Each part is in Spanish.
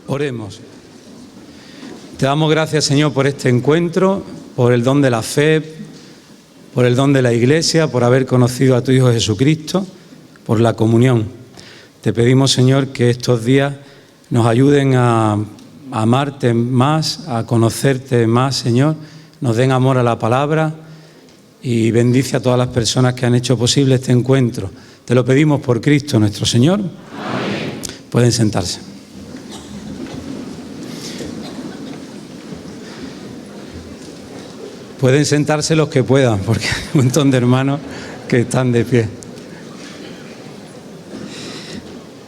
Oremos. Te damos gracias, Señor, por este encuentro, por el don de la fe, por el don de la Iglesia, por haber conocido a tu Hijo Jesucristo, por la comunión. Te pedimos, Señor, que estos días nos ayuden a amarte más, a conocerte más, Señor, nos den amor a la palabra y bendice a todas las personas que han hecho posible este encuentro. Te lo pedimos por Cristo nuestro Señor. Amén. Pueden sentarse. Pueden sentarse los que puedan, porque hay un montón de hermanos que están de pie.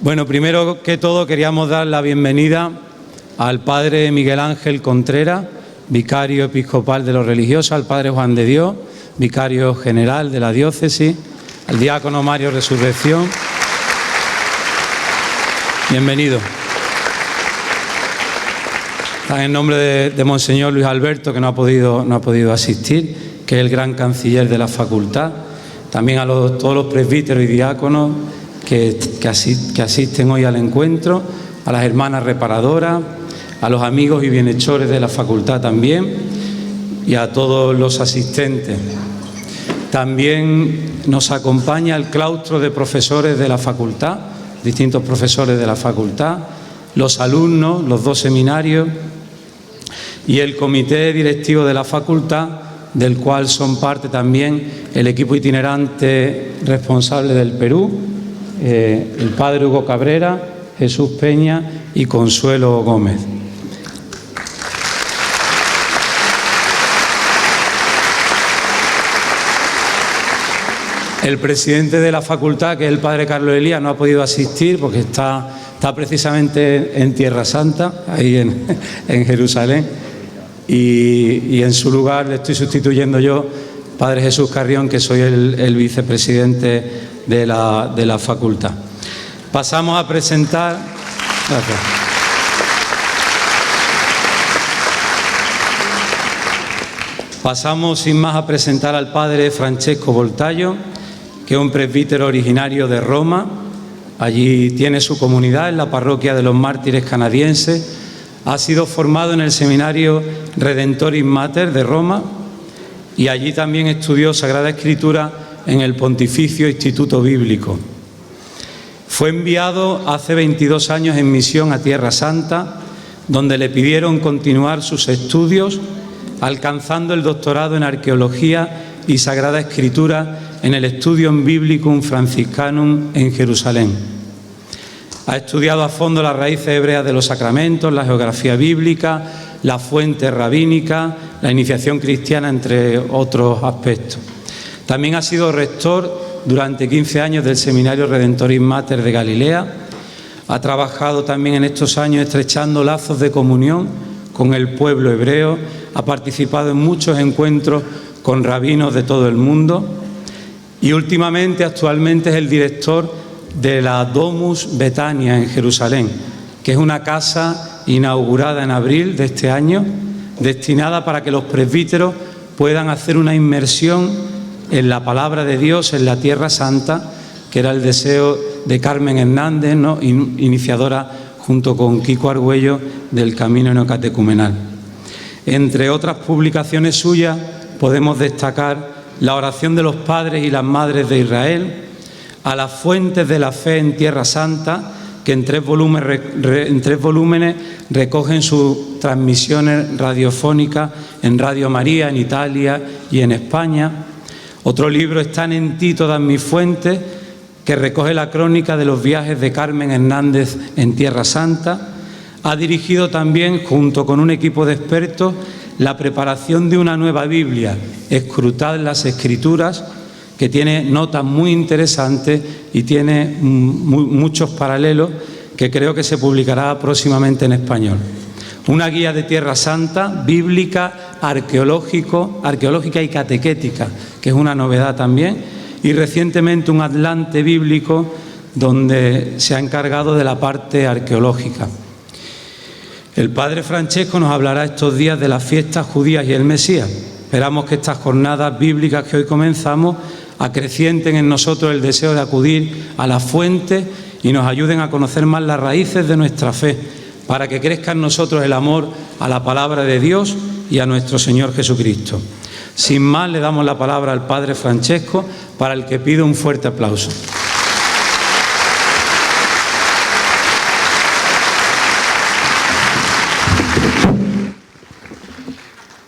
Bueno, primero que todo queríamos dar la bienvenida al Padre Miguel Ángel Contreras, vicario episcopal de los religiosos, al Padre Juan de Dios, vicario general de la diócesis, al diácono Mario Resurrección. Bienvenido. En nombre de Monseñor Luis Alberto, que no ha podido asistir, que es el gran canciller de la facultad, también a todos los presbíteros y diáconos que asisten hoy al encuentro, a las hermanas reparadoras, a los amigos y bienhechores de la facultad también, y a todos los asistentes. También nos acompaña el claustro de profesores de la facultad, distintos profesores de la facultad, los alumnos, los dos seminarios y el comité directivo de la facultad, del cual son parte también el equipo itinerante responsable del Perú, el padre Hugo Cabrera, Jesús Peña y Consuelo Gómez. El presidente de la facultad, que es el padre Carlos Elías, no ha podido asistir porque está precisamente en Tierra Santa, ahí en Jerusalén, y en su lugar le estoy sustituyendo yo, padre Jesús Carrión, que soy el vicepresidente de la facultad. Pasamos a presentar... Gracias. Pasamos sin más a presentar al padre Francesco Voltaggio, que es un presbítero originario de Roma. Allí tiene su comunidad en la parroquia de los mártires canadienses. Ha sido formado en el seminario Redentoris Mater de Roma y allí también estudió Sagrada Escritura en el Pontificio Instituto Bíblico. Fue enviado hace 22 años en misión a Tierra Santa, donde le pidieron continuar sus estudios, alcanzando el doctorado en Arqueología y Sagrada Escritura en el Studium Biblicum Franciscanum en Jerusalén. Ha estudiado a fondo las raíces hebreas de los sacramentos, la geografía bíblica, la fuente rabínica, la iniciación cristiana, entre otros aspectos. También ha sido rector durante 15 años del Seminario Redentoris Mater de Galilea. Ha trabajado también en estos años estrechando lazos de comunión con el pueblo hebreo. Ha participado en muchos encuentros con rabinos de todo el mundo. Y últimamente, actualmente, es el director de la Domus Betania en Jerusalén, que es una casa inaugurada en abril de este año, destinada para que los presbíteros puedan hacer una inmersión en la palabra de Dios en la Tierra Santa, que era el deseo de Carmen Hernández, ¿no?, iniciadora junto con Kiko Argüello del Camino Neocatecumenal. Entre otras publicaciones suyas podemos destacar la oración de los padres y las madres de Israel, a las fuentes de la fe en Tierra Santa, que en tres volúmenes recogen sus transmisiones radiofónicas en Radio María, en Italia y en España. Otro libro, Están en ti todas mis fuentes, que recoge la crónica de los viajes de Carmen Hernández en Tierra Santa. Ha dirigido también, junto con un equipo de expertos, la preparación de una nueva Biblia, Escrutad las Escrituras, que tiene notas muy interesantes y tiene muchos paralelos, que creo que se publicará próximamente en español. Una guía de Tierra Santa, bíblica, arqueológica y catequética, que es una novedad también, y recientemente un atlante bíblico donde se ha encargado de la parte arqueológica. El padre Francesco nos hablará estos días de las fiestas judías y el Mesías. Esperamos que estas jornadas bíblicas que hoy comenzamos acrecienten en nosotros el deseo de acudir a la fuente y nos ayuden a conocer más las raíces de nuestra fe, para que crezca en nosotros el amor a la palabra de Dios y a nuestro Señor Jesucristo. Sin más, le damos la palabra al Padre Francesco, para el que pido un fuerte aplauso.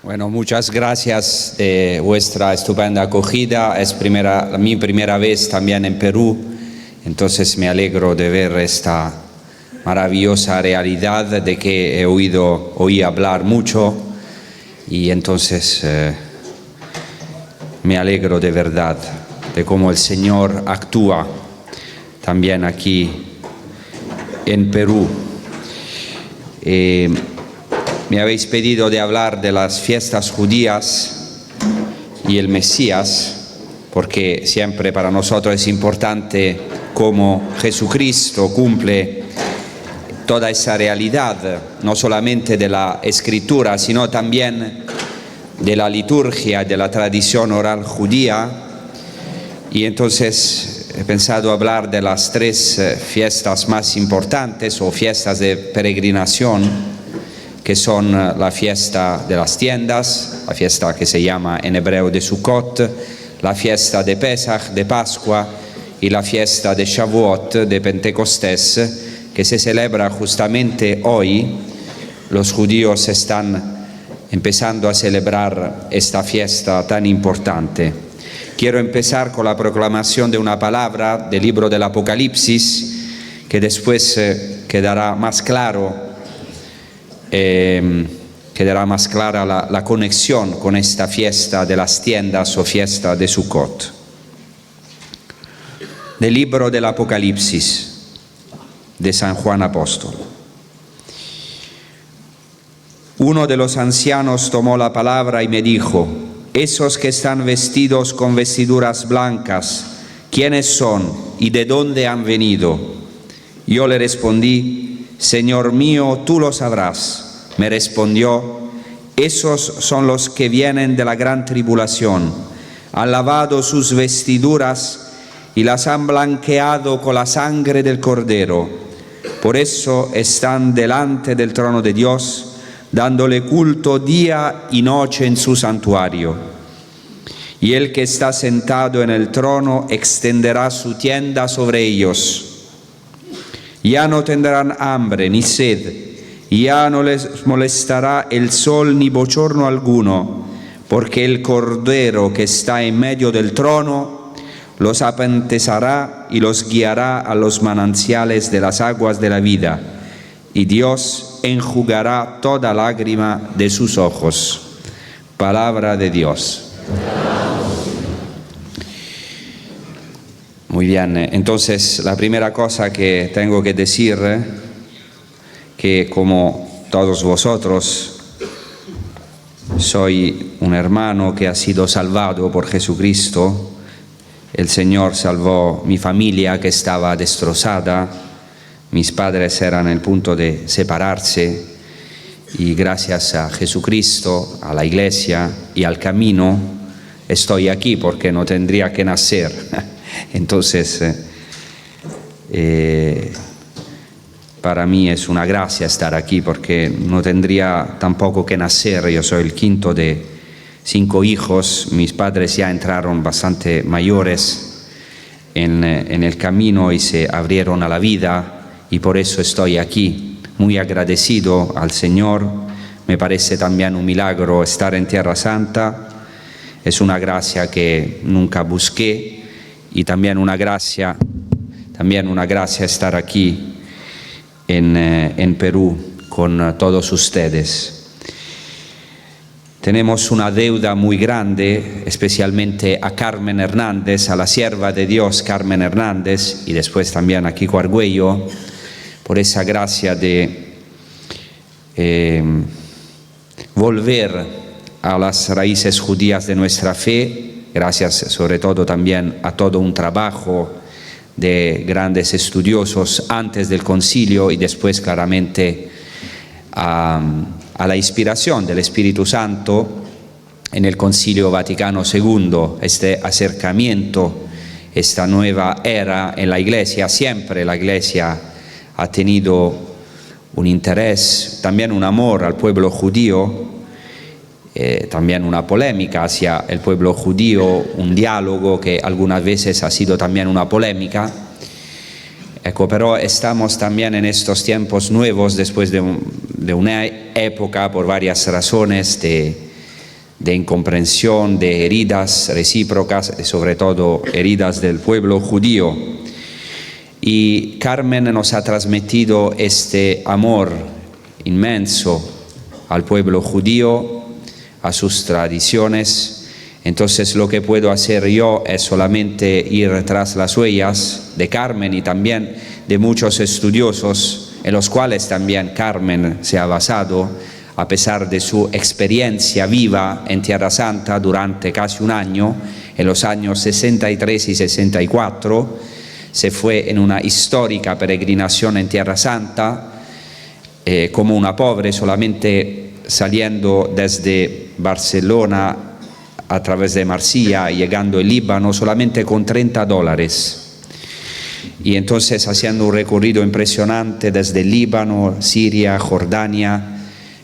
Bueno, muchas gracias de vuestra estupenda acogida. Es mi primera vez también en Perú, entonces me alegro de ver esta maravillosa realidad de que oí hablar mucho y entonces me alegro de verdad de cómo el Señor actúa también aquí en Perú. Me habéis pedido de hablar de las fiestas judías y el Mesías, porque siempre para nosotros es importante cómo Jesucristo cumple toda esa realidad, no solamente de la Escritura, sino también de la liturgia, de la tradición oral judía. Y entonces he pensado hablar de las tres fiestas más importantes o fiestas de peregrinación, que son la fiesta de las tiendas, la fiesta que se llama en hebreo de Sukkot, la fiesta de Pesach, de Pascua, y la fiesta de Shavuot, de Pentecostés, que se celebra justamente hoy. Los judíos están empezando a celebrar esta fiesta tan importante. Quiero empezar con la proclamación de una palabra del libro del Apocalipsis, que después quedará más clara la conexión con esta fiesta de las tiendas o fiesta de Sukkot. Del libro del Apocalipsis de San Juan Apóstol. Uno de los ancianos tomó la palabra y me dijo: esos que están vestidos con vestiduras blancas, ¿quiénes son y de dónde han venido? Yo le respondí: Señor mío, tú lo sabrás. Me respondió: esos son los que vienen de la gran tribulación. Han lavado sus vestiduras y las han blanqueado con la sangre del Cordero. Por eso están delante del trono de Dios, dándole culto día y noche en su santuario. Y el que está sentado en el trono extenderá su tienda sobre ellos. Ya no tendrán hambre ni sed, y ya no les molestará el sol ni bochorno alguno, porque el Cordero que está en medio del trono los apenetrazará y los guiará a los manantiales de las aguas de la vida, y Dios enjugará toda lágrima de sus ojos. Palabra de Dios. Muy bien, entonces la primera cosa que tengo que decir, que como todos vosotros, soy un hermano que ha sido salvado por Jesucristo. El Señor salvó mi familia que estaba destrozada, mis padres eran en el punto de separarse, y gracias a Jesucristo, a la Iglesia y al camino, estoy aquí porque no tendría que nacer. Entonces, para mí es una gracia estar aquí porque no tendría tampoco que nacer. Yo soy el quinto de 5 hijos, mis padres ya entraron bastante mayores en el camino y se abrieron a la vida, y por eso estoy aquí, muy agradecido al Señor. Me parece también un milagro estar en Tierra Santa, es una gracia que nunca busqué, y también una gracia estar aquí en Perú con todos ustedes. Tenemos una deuda muy grande, especialmente a Carmen Hernández, a la sierva de Dios Carmen Hernández, y después también a Kiko Argüello, por esa gracia de volver a las raíces judías de nuestra fe. Gracias sobre todo también a todo un trabajo de grandes estudiosos antes del concilio y después claramente a la inspiración del Espíritu Santo en el Concilio Vaticano II, este acercamiento, esta nueva era en la Iglesia. Siempre la Iglesia ha tenido un interés, también un amor al pueblo judío, también una polémica hacia el pueblo judío, un diálogo que algunas veces ha sido también una polémica. Pero estamos también en estos tiempos nuevos después de una época, por varias razones, de incomprensión, de heridas recíprocas, sobre todo heridas del pueblo judío. Y Carmen nos ha transmitido este amor inmenso al pueblo judío, a sus tradiciones. Entonces lo que puedo hacer yo es solamente ir tras las huellas de Carmen y también de muchos estudiosos en los cuales también Carmen se ha basado, a pesar de su experiencia viva en Tierra Santa durante casi un año, en los años 63 y 64, se fue en una histórica peregrinación en Tierra Santa, como una pobre, solamente saliendo desde Barcelona a través de Marsella, llegando al Líbano, solamente con $30. Y entonces haciendo un recorrido impresionante desde Líbano, Siria, Jordania,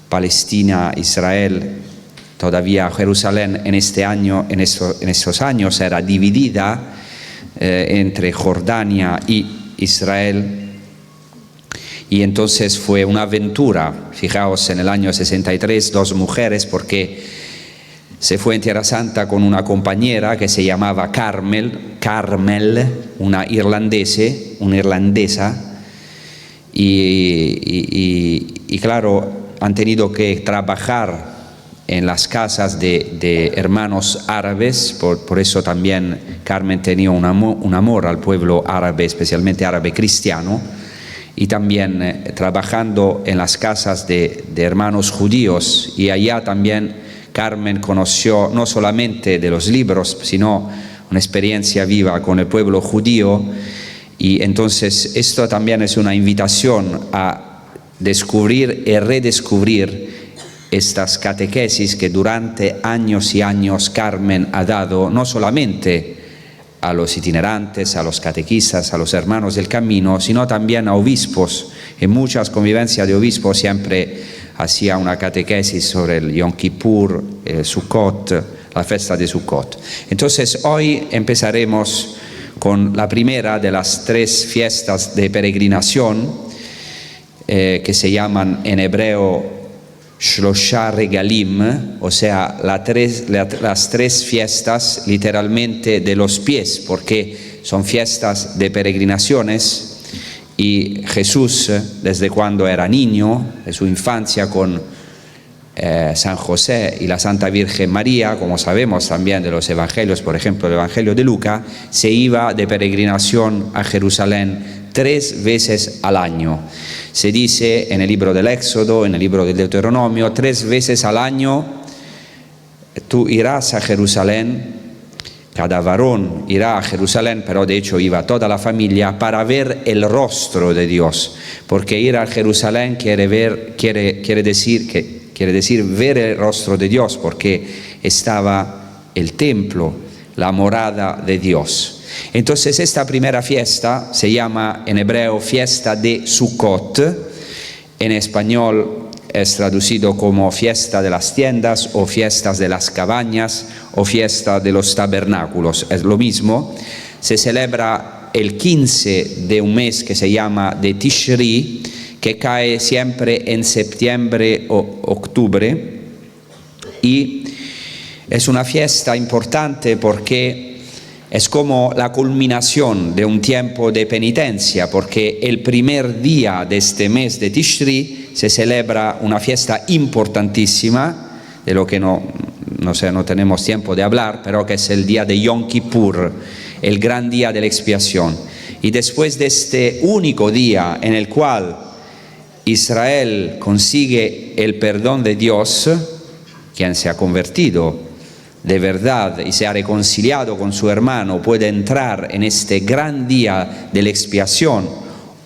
Palestina, Israel. Todavía Jerusalén en estos años era dividida entre Jordania y Israel. Y entonces fue una aventura. Fijaos, en el año 63, 2 mujeres, porque se fue en Tierra Santa con una compañera que se llamaba Carmel, una irlandesa, y claro, han tenido que trabajar en las casas de hermanos árabes, por eso también Carmen tenía un amor al pueblo árabe, especialmente árabe cristiano, y también trabajando en las casas de hermanos judíos, y allá también Carmen conoció no solamente de los libros, sino una experiencia viva con el pueblo judío. Y entonces esto también es una invitación a descubrir y redescubrir estas catequesis que durante años y años Carmen ha dado, no solamente a los itinerantes, a los catequistas, a los hermanos del camino, sino también a obispos. En muchas convivencias de obispos siempre hacía una catequesis sobre el Yom Kippur, el Sukkot, la fiesta de Sukkot. Entonces hoy empezaremos con la primera de las 3 fiestas de peregrinación que se llaman en hebreo Shlosha Regalim, o sea, las 3 fiestas literalmente de los pies, porque son fiestas de peregrinaciones. Y Jesús, desde cuando era niño, de su infancia con San José y la Santa Virgen María, como sabemos también de los evangelios, por ejemplo el Evangelio de Lucas, se iba de peregrinación a Jerusalén 3 veces al año. Se dice en el libro del Éxodo, en el libro del Deuteronomio, 3 veces al año tú irás a Jerusalén. Cada varón irá a Jerusalén, pero de hecho iba toda la familia para ver el rostro de Dios, porque ir a Jerusalén quiere decir ver el rostro de Dios, porque estaba el templo, la morada de Dios. Entonces esta primera fiesta se llama en hebreo fiesta de Sukkot, en español es traducido como fiesta de las tiendas o fiestas de las cabañas o fiesta de los tabernáculos, es lo mismo. Se celebra el 15 de un mes que se llama de Tishri, que cae siempre en septiembre o octubre, y es una fiesta importante porque es como la culminación de un tiempo de penitencia, porque el primer día de este mes de Tishri se celebra una fiesta importantísima, de lo que no tenemos tiempo de hablar, pero que es el día de Yom Kippur, el gran día de la expiación. Y después de este único día en el cual Israel consigue el perdón de Dios, quien se ha convertido de verdad y se ha reconciliado con su hermano, puede entrar en este gran día de la expiación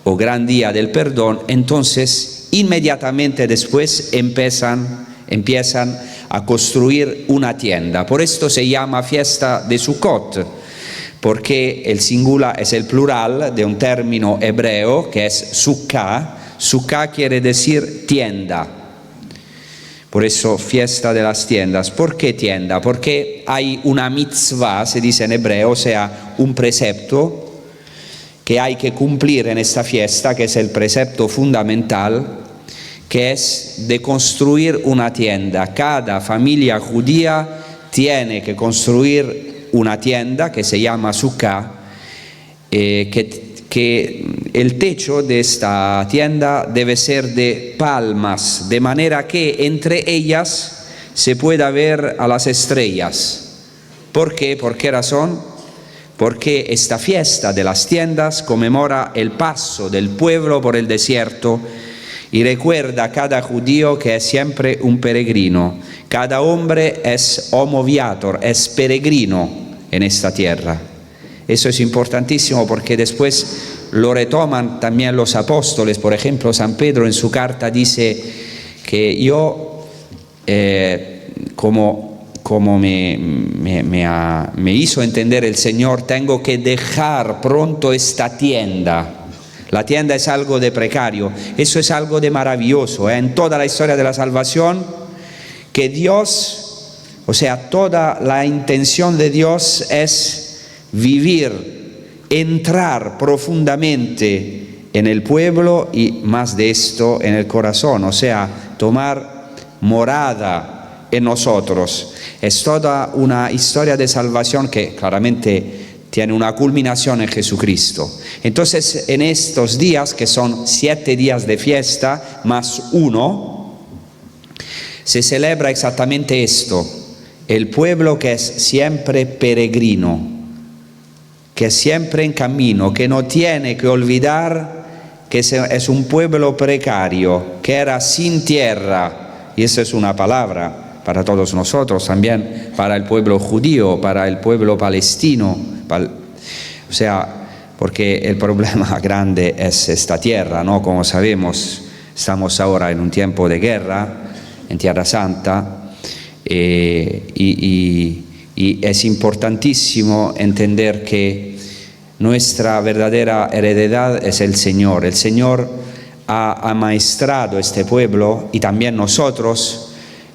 o gran día del perdón. Entonces inmediatamente después empiezan a construir una tienda. Por esto se llama fiesta de Sukkot, porque el singular es el plural de un término hebreo que es sukkah. Sukkah quiere decir tienda. Por eso, fiesta de las tiendas. ¿Por qué tienda? Porque hay una mitzvah, se dice en hebreo, o sea, un precepto que hay que cumplir en esta fiesta, que es el precepto fundamental, que es de construir una tienda. Cada familia judía tiene que construir una tienda que se llama Sukkah, que el techo de esta tienda debe ser de palmas, de manera que entre ellas se pueda ver a las estrellas. ¿Por qué? ¿Por qué razón? Porque esta fiesta de las tiendas conmemora el paso del pueblo por el desierto y recuerda a cada judío que es siempre un peregrino. Cada hombre es homo viator, es peregrino en esta tierra. Eso es importantísimo porque después lo retoman también los apóstoles. Por ejemplo, San Pedro en su carta dice que yo, como me hizo entender el Señor, tengo que dejar pronto esta tienda. La tienda es algo de precario, eso es algo de maravilloso, en toda la historia de la salvación, que Dios, o sea, toda la intención de Dios es vivir, entrar profundamente en el pueblo y más de esto en el corazón, o sea, tomar morada en nosotros. Es toda una historia de salvación que claramente tiene una culminación en Jesucristo. Entonces, en estos días, que son 7 días de fiesta más 1, se celebra exactamente esto: el pueblo que es siempre peregrino, que es siempre en camino, que no tiene que olvidar que es un pueblo precario, que era sin tierra, y esa es una palabra para todos nosotros, también para el pueblo judío, para el pueblo palestino, o sea, porque el problema grande es esta tierra, ¿no? Como sabemos, estamos ahora en un tiempo de guerra en Tierra Santa, y es importantísimo entender que nuestra verdadera heredad es el Señor. El Señor ha amaestrado este pueblo y también nosotros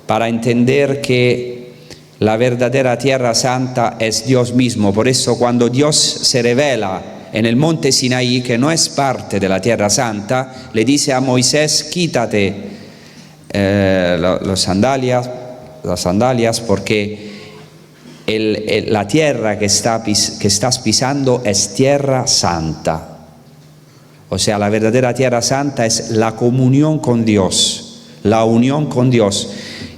para entender que la verdadera Tierra Santa es Dios mismo. Por eso cuando Dios se revela en el monte Sinaí, que no es parte de la Tierra Santa, le dice a Moisés: quítate las sandalias porque la tierra que estás pisando es tierra santa. O sea, la verdadera tierra santa es la comunión con Dios, la unión con Dios.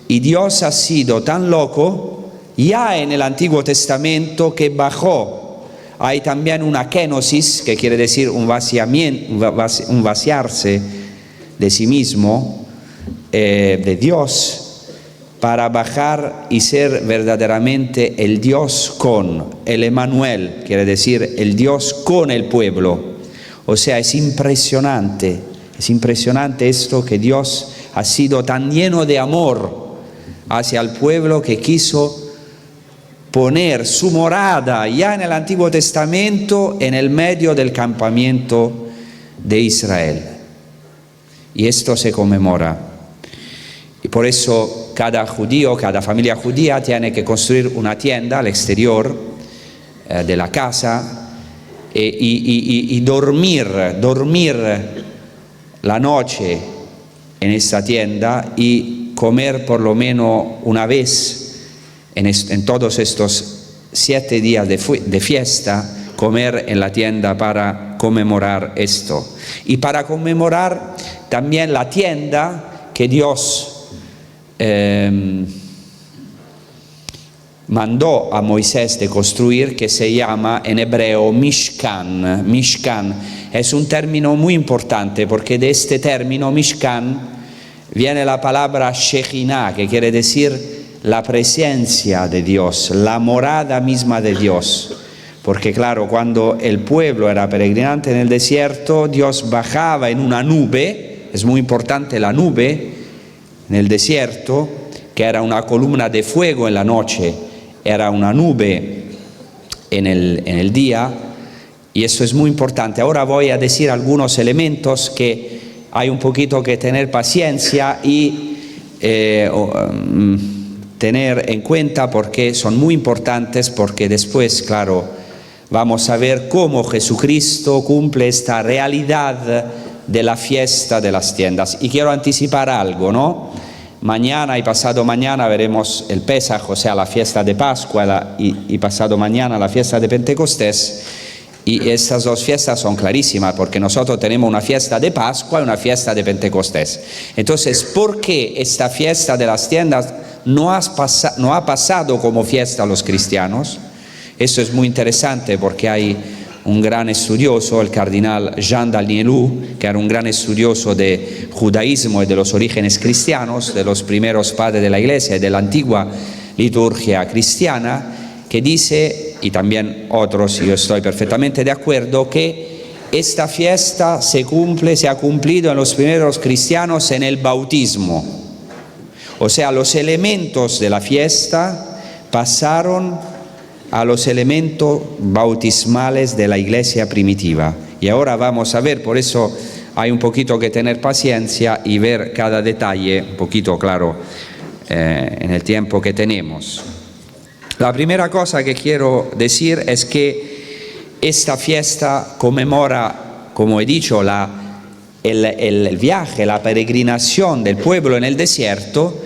Y Dios ha sido tan loco ya en el Antiguo Testamento que bajó. Hay también una kenosis, que quiere decir un vaciarse de sí mismo, de Dios, para bajar y ser verdaderamente el Dios con, el Emmanuel, quiere decir el Dios con el pueblo. O sea, es impresionante esto, que Dios ha sido tan lleno de amor hacia el pueblo que quiso poner su morada ya en el Antiguo Testamento en el medio del campamento de Israel. Y esto se conmemora. Y por eso cada judío, cada familia judía tiene que construir una tienda al exterior de la casa y dormir la noche en esta tienda y comer por lo menos una vez en todos estos 7 días de fiesta, comer en la tienda para conmemorar esto. Y para conmemorar también la tienda que Dios mandó a Moisés de construir, que se llama en hebreo Mishkan. Mishkan es un término muy importante porque de este término Mishkan viene la palabra Shekhinah, que quiere decir la presencia de Dios, la morada misma de Dios. Porque claro, cuando el pueblo era peregrinante en el desierto, Dios bajaba en una nube. Es muy importante la nube en el desierto, que era una columna de fuego en la noche, era una nube en el día, y eso es muy importante. Ahora voy a decir algunos elementos que hay un poquito que tener paciencia y tener en cuenta porque son muy importantes, porque después, claro, vamos a ver cómo Jesucristo cumple esta realidad de la fiesta de las tiendas. Y quiero anticipar algo, ¿no? Mañana y pasado mañana veremos el Pesaj, o sea, la fiesta de Pascua, y pasado mañana la fiesta de Pentecostés. Y estas dos fiestas son clarísimas, porque nosotros tenemos una fiesta de Pascua y una fiesta de Pentecostés. Entonces, ¿por qué esta fiesta de las tiendas no ha pasado como fiesta a los cristianos? Esto es muy interesante porque hay un gran estudioso, el cardenal Jean Danielou, que era un gran estudioso de judaísmo y de los orígenes cristianos, de los primeros padres de la Iglesia y de la antigua liturgia cristiana, que dice, y también otros, y yo estoy perfectamente de acuerdo, que esta fiesta se ha cumplido en los primeros cristianos en el bautismo. O sea, los elementos de la fiesta pasaron a los elementos bautismales de la iglesia primitiva. Y ahora vamos a ver, por eso hay un poquito que tener paciencia y ver cada detalle, un poquito claro, en el tiempo que tenemos. La primera cosa que quiero decir es que esta fiesta conmemora, como he dicho, el viaje, la peregrinación del pueblo en el desierto,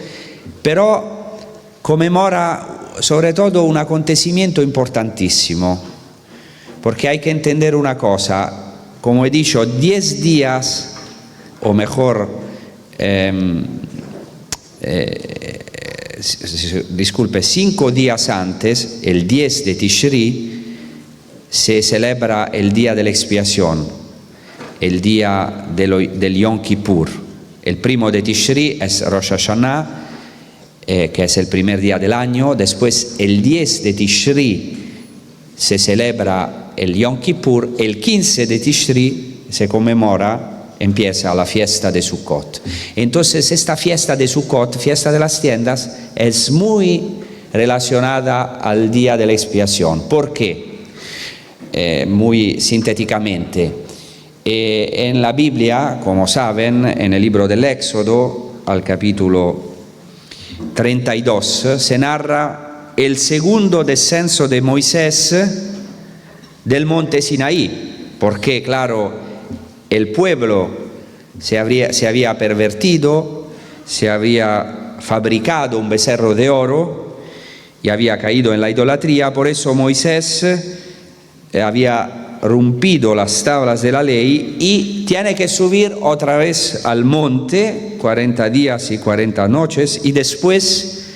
pero conmemora sobre todo un acontecimiento importantísimo, porque hay que entender una cosa, como he dicho, 10 días, o mejor, disculpe, 5 días antes, el 10 de Tishri, se celebra el día de la expiación, el día del Yom Kippur. El primo de Tishri es Rosh Hashanah, que es el primer día del año. Después, el 10 de Tishri se celebra el Yom Kippur. El 15 de Tishri se conmemora, empieza la fiesta de Sukkot. Entonces, esta fiesta de Sukkot, fiesta de las tiendas, es muy relacionada al día de la expiación. ¿Por qué? Muy sintéticamente. En la Biblia, como saben, en el libro del Éxodo, al capítulo 32, se narra el segundo descenso de Moisés del monte Sinaí, porque claro, el pueblo se había pervertido, se había fabricado un becerro de oro y había caído en la idolatría. Por eso Moisés había rompido las tablas de la ley y tiene que subir otra vez al monte 40 días y 40 noches y después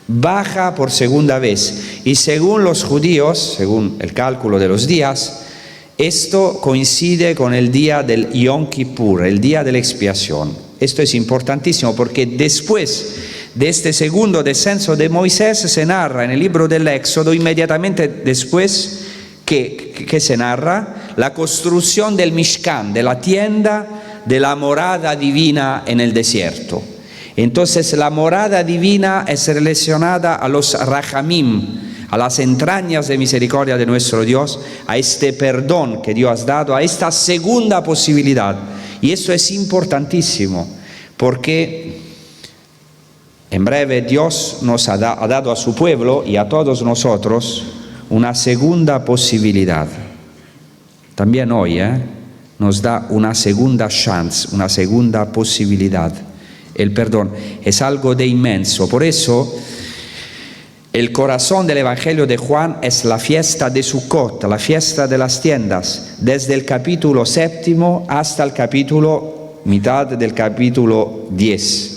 baja por segunda vez. Y según los judíos, según el cálculo de los días, esto coincide con el día del Yom Kippur, el día de la expiación. Esto es importantísimo porque después de este segundo descenso de Moisés se narra en el libro del Éxodo, inmediatamente después, que se narra la construcción del Mishkan, de la tienda de la morada divina en el desierto. Entonces la morada divina es relacionada a los Rachamim, a las entrañas de misericordia de nuestro Dios, a este perdón que Dios ha dado, a esta segunda posibilidad. Y esto es importantísimo, porque en breve Dios nos ha dado a su pueblo y a todos nosotros una segunda posibilidad. También hoy nos da una segunda chance, una segunda posibilidad. El perdón es algo de inmenso. Por eso, el corazón del Evangelio de Juan es la fiesta de Sukkot, la fiesta de las tiendas, desde el capítulo 7 hasta el mitad del capítulo 10.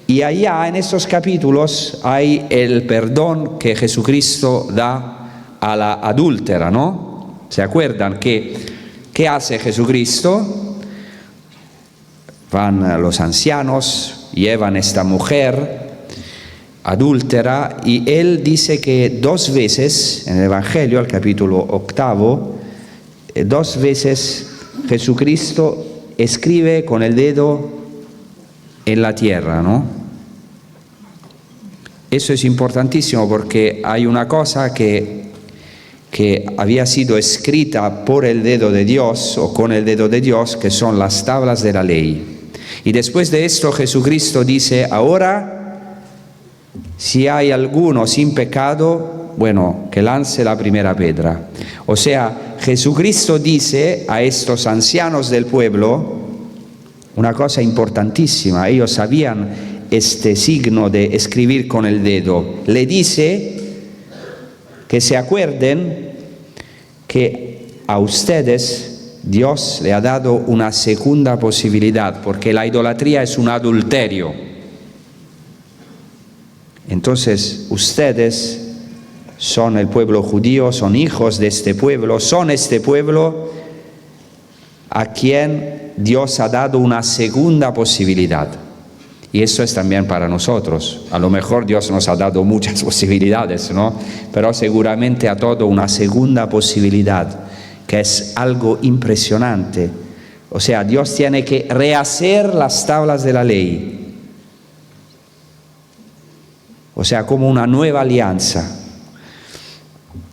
Y allá en estos capítulos hay el perdón que Jesucristo da a la adúltera, ¿no? ¿Se acuerdan qué hace Jesucristo? Van los ancianos, llevan esta mujer adúltera y él dice que 2 veces, en el Evangelio, al capítulo 8, 2 veces Jesucristo escribe con el dedo en la tierra, ¿no? Eso es importantísimo porque hay una cosa que que había sido escrita por el dedo de Dios o con el dedo de Dios, que son las tablas de la ley. Y después de esto Jesucristo dice, ahora, si hay alguno sin pecado, bueno, que lance la primera piedra. O sea, Jesucristo dice a estos ancianos del pueblo una cosa importantísima. Ellos sabían este signo de escribir con el dedo. Le dice que se acuerden que a ustedes Dios le ha dado una segunda posibilidad, porque la idolatría es un adulterio. Entonces, ustedes son el pueblo judío, son hijos de este pueblo, son este pueblo a quien Dios ha dado una segunda posibilidad. Y eso es también para nosotros. A lo mejor Dios nos ha dado muchas posibilidades, ¿no? Pero seguramente a todo una segunda posibilidad, que es algo impresionante. O sea, Dios tiene que rehacer las tablas de la ley. O sea, como una nueva alianza.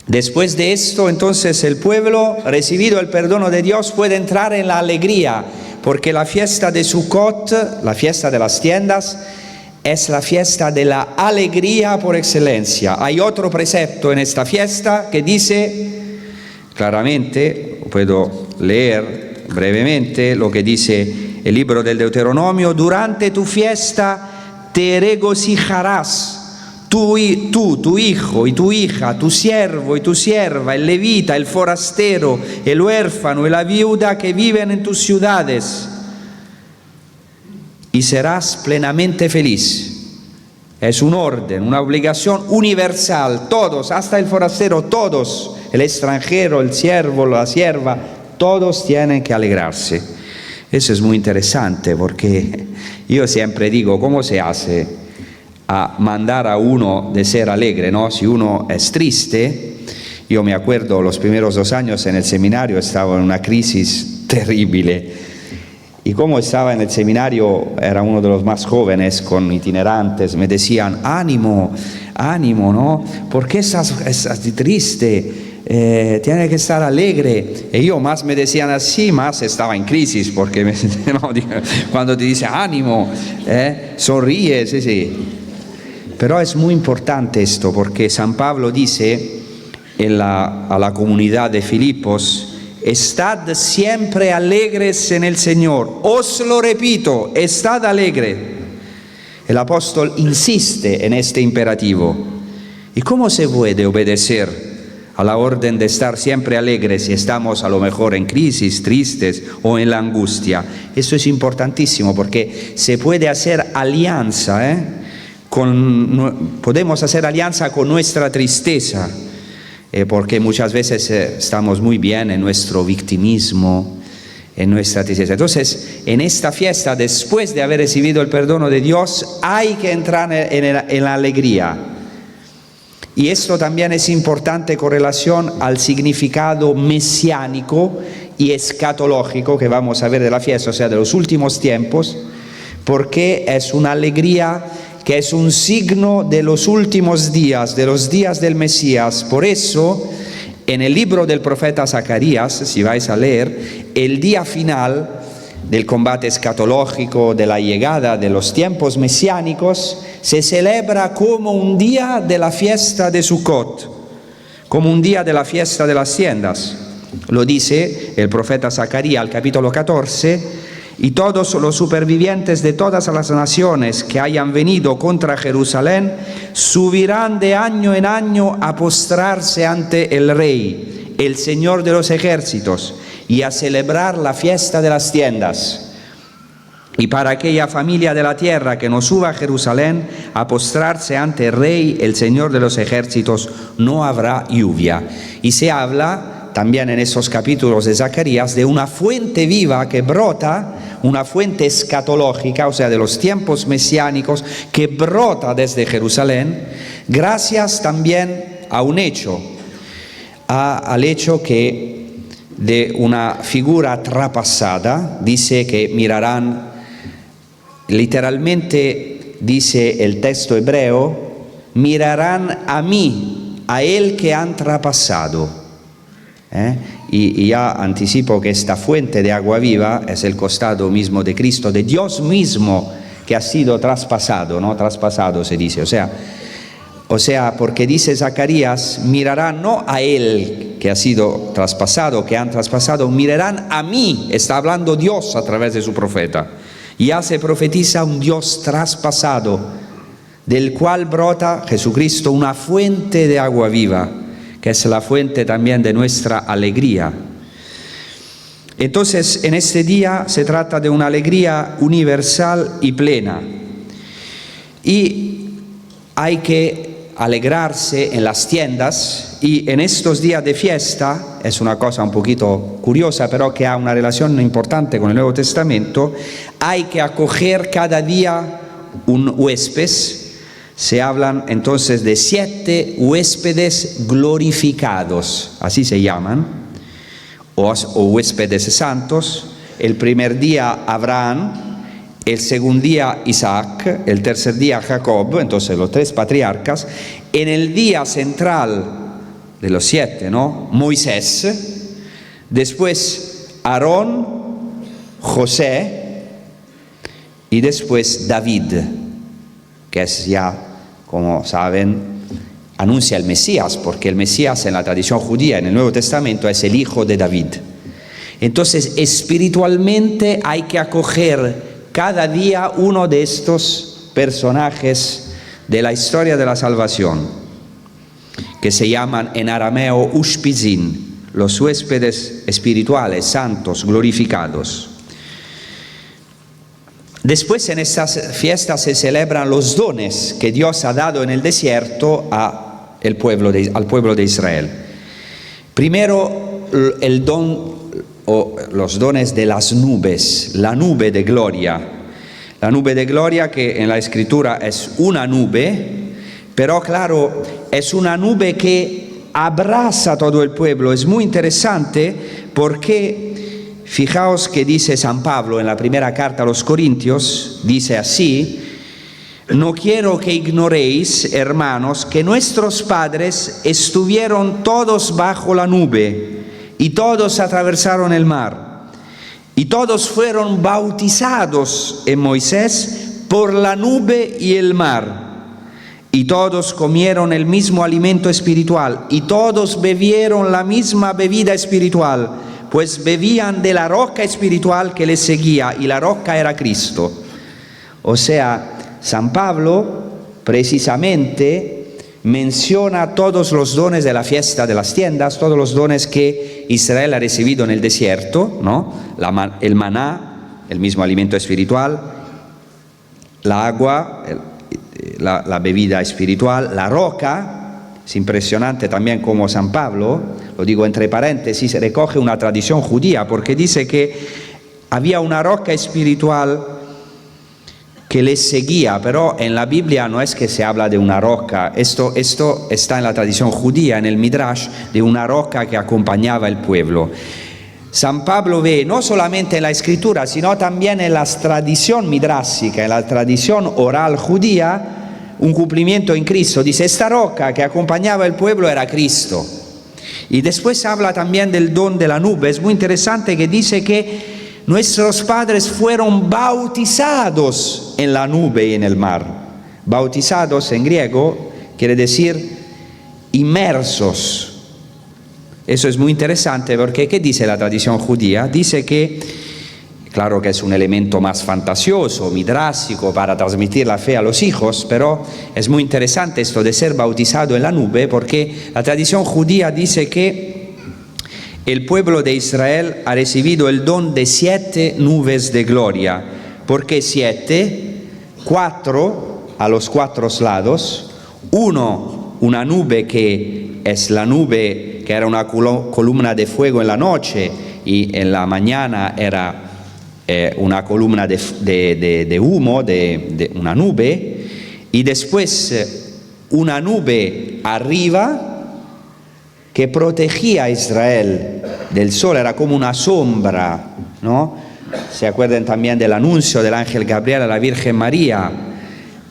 Después de esto, entonces, el pueblo, recibido el perdón de Dios, puede entrar en la alegría, porque la fiesta de Sukkot, la fiesta de las tiendas, es la fiesta de la alegría por excelencia. Hay otro precepto en esta fiesta que dice claramente, puedo leer brevemente lo que dice el libro del Deuteronomio: durante tu fiesta te regocijarás, tú, tu hijo y tu hija, tu siervo y tu sierva, el levita, el forastero, el huérfano y la viuda que viven en tus ciudades, y serás plenamente feliz. Es un orden, una obligación universal. Todos, hasta el forastero, todos, el extranjero, el siervo, la sierva, todos tienen que alegrarse. Eso es muy interesante, porque yo siempre digo, ¿cómo se hace a mandar a uno de ser alegre, ¿no? Si uno es triste, yo me acuerdo los primeros 2 años en el seminario estaba en una crisis terrible, y como estaba en el seminario, era uno de los más jóvenes con itinerantes, me decían, ánimo, ánimo, ¿no? ¿Por qué estás triste? Tiene que estar alegre. Y yo más me decían así, más estaba en crisis, porque no, cuando te dice ánimo, sonríe, sí, sí. Pero es muy importante esto, porque San Pablo dice a la comunidad de Filipos: estad siempre alegres en el Señor. Os lo repito, estad alegre. El apóstol insiste en este imperativo. ¿Y cómo se puede obedecer a la orden de estar siempre alegres si estamos a lo mejor en crisis, tristes o en la angustia? Eso es importantísimo, porque se puede hacer alianza, podemos hacer alianza con nuestra tristeza, porque muchas veces estamos muy bien en nuestro victimismo, en nuestra tristeza. Entonces, en esta fiesta, después de haber recibido el perdón de Dios, hay que entrar en la alegría. Y esto también es importante con relación al significado mesiánico y escatológico que vamos a ver de la fiesta, o sea, de los últimos tiempos, porque es una alegría que es un signo de los últimos días, de los días del Mesías. Por eso, en el libro del profeta Zacarías, si vais a leer, el día final del combate escatológico, de la llegada de los tiempos mesiánicos, se celebra como un día de la fiesta de Sukkot, como un día de la fiesta de las tiendas. Lo dice el profeta Zacarías al capítulo 14, y todos los supervivientes de todas las naciones que hayan venido contra Jerusalén subirán de año en año a postrarse ante el Rey, el Señor de los ejércitos, y a celebrar la fiesta de las tiendas. Y para aquella familia de la tierra que no suba a Jerusalén a postrarse ante el Rey, el Señor de los ejércitos, no habrá lluvia. Y se habla también en esos capítulos de Zacarías de una fuente viva que brota, una fuente escatológica, o sea, de los tiempos mesiánicos, que brota desde Jerusalén, gracias también a un hecho, al hecho que de una figura traspasada, dice que mirarán, literalmente dice el texto hebreo, mirarán a mí, a él que han traspasado. Y ya anticipo que esta fuente de agua viva es el costado mismo de Cristo, de Dios mismo, que ha sido traspasado, ¿no? Traspasado se dice, o sea, porque dice Zacarías, mirarán no a él que ha sido traspasado, que han traspasado, mirarán a mí, está hablando Dios a través de su profeta. Ya se profetiza un Dios traspasado, del cual brota Jesucristo, una fuente de agua viva, que es la fuente también de nuestra alegría. Entonces, en este día se trata de una alegría universal y plena. Y hay que alegrarse en las tiendas, y en estos días de fiesta, es una cosa un poquito curiosa, pero que ha una relación importante con el Nuevo Testamento, hay que acoger cada día un huésped. Se hablan entonces de 7 huéspedes glorificados, así se llaman, o huéspedes santos. El primer día Abraham, el segundo día Isaac, el tercer día Jacob, entonces los 3 patriarcas. En el día central de los 7, ¿no? Moisés, después Aarón, José y después David, que es ya, como saben, anuncia el Mesías, porque el Mesías en la tradición judía, en el Nuevo Testamento, es el hijo de David. Entonces, espiritualmente hay que acoger cada día uno de estos personajes de la historia de la salvación, que se llaman en arameo ushpizin, los huéspedes espirituales, santos, glorificados. Después en estas fiestas se celebran los dones que Dios ha dado en el desierto al pueblo de Israel. Primero, el don o los dones de las nubes, la nube de gloria. La nube de gloria, que en la Escritura es una nube, pero claro, es una nube que abraza a todo el pueblo. Es muy interesante porque fijaos que dice San Pablo en la primera carta a los Corintios, dice así: no quiero que ignoréis, hermanos, que nuestros padres estuvieron todos bajo la nube y todos atravesaron el mar y todos fueron bautizados en Moisés por la nube y el mar. Y todos comieron el mismo alimento espiritual y todos bebieron la misma bebida espiritual, pues bebían de la roca espiritual que les seguía, y la roca era Cristo. O sea, San Pablo precisamente menciona todos los dones de la fiesta de las tiendas, todos los dones que Israel ha recibido en el desierto, ¿no? El maná, el mismo alimento espiritual, la agua, la bebida espiritual, la roca. Es impresionante también como San Pablo, lo digo entre paréntesis, recoge una tradición judía, porque dice que había una roca espiritual que les seguía, pero en la Biblia no es que se habla de una roca, esto está en la tradición judía, en el Midrash, de una roca que acompañaba al pueblo. San Pablo ve no solamente en la Escritura, sino también en la tradición midrásica, en la tradición oral judía, un cumplimiento en Cristo. Dice, esta roca que acompañaba al pueblo era Cristo. Y después habla también del don de la nube. Es muy interesante que dice que nuestros padres fueron bautizados en la nube y en el mar. Bautizados en griego quiere decir inmersos. Eso es muy interesante porque ¿qué dice la tradición judía? Dice que, claro que es un elemento más fantasioso, midrásico, para transmitir la fe a los hijos, pero es muy interesante esto de ser bautizado en la nube, porque la tradición judía dice que el pueblo de Israel ha recibido el don de 7 nubes de gloria. ¿Por qué 7? 4 a los 4 lados. Una nube que es la nube que era una columna de fuego en la noche y en la mañana era una columna de humo, de una nube, y después una nube arriba que protegía a Israel del sol, era como una sombra, ¿no? Se acuerdan también del anuncio del ángel Gabriel a la Virgen María,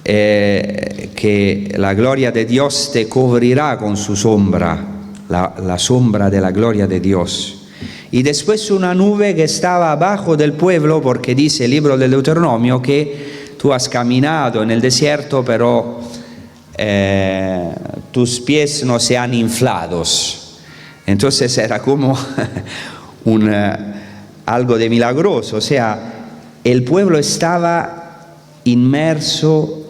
que la gloria de Dios te cubrirá con su sombra, la sombra de la gloria de Dios. Y después una nube que estaba abajo del pueblo, porque dice el libro del Deuteronomio que tú has caminado en el desierto, pero tus pies no se han inflados. Entonces era como algo de milagroso, o sea, el pueblo estaba inmerso,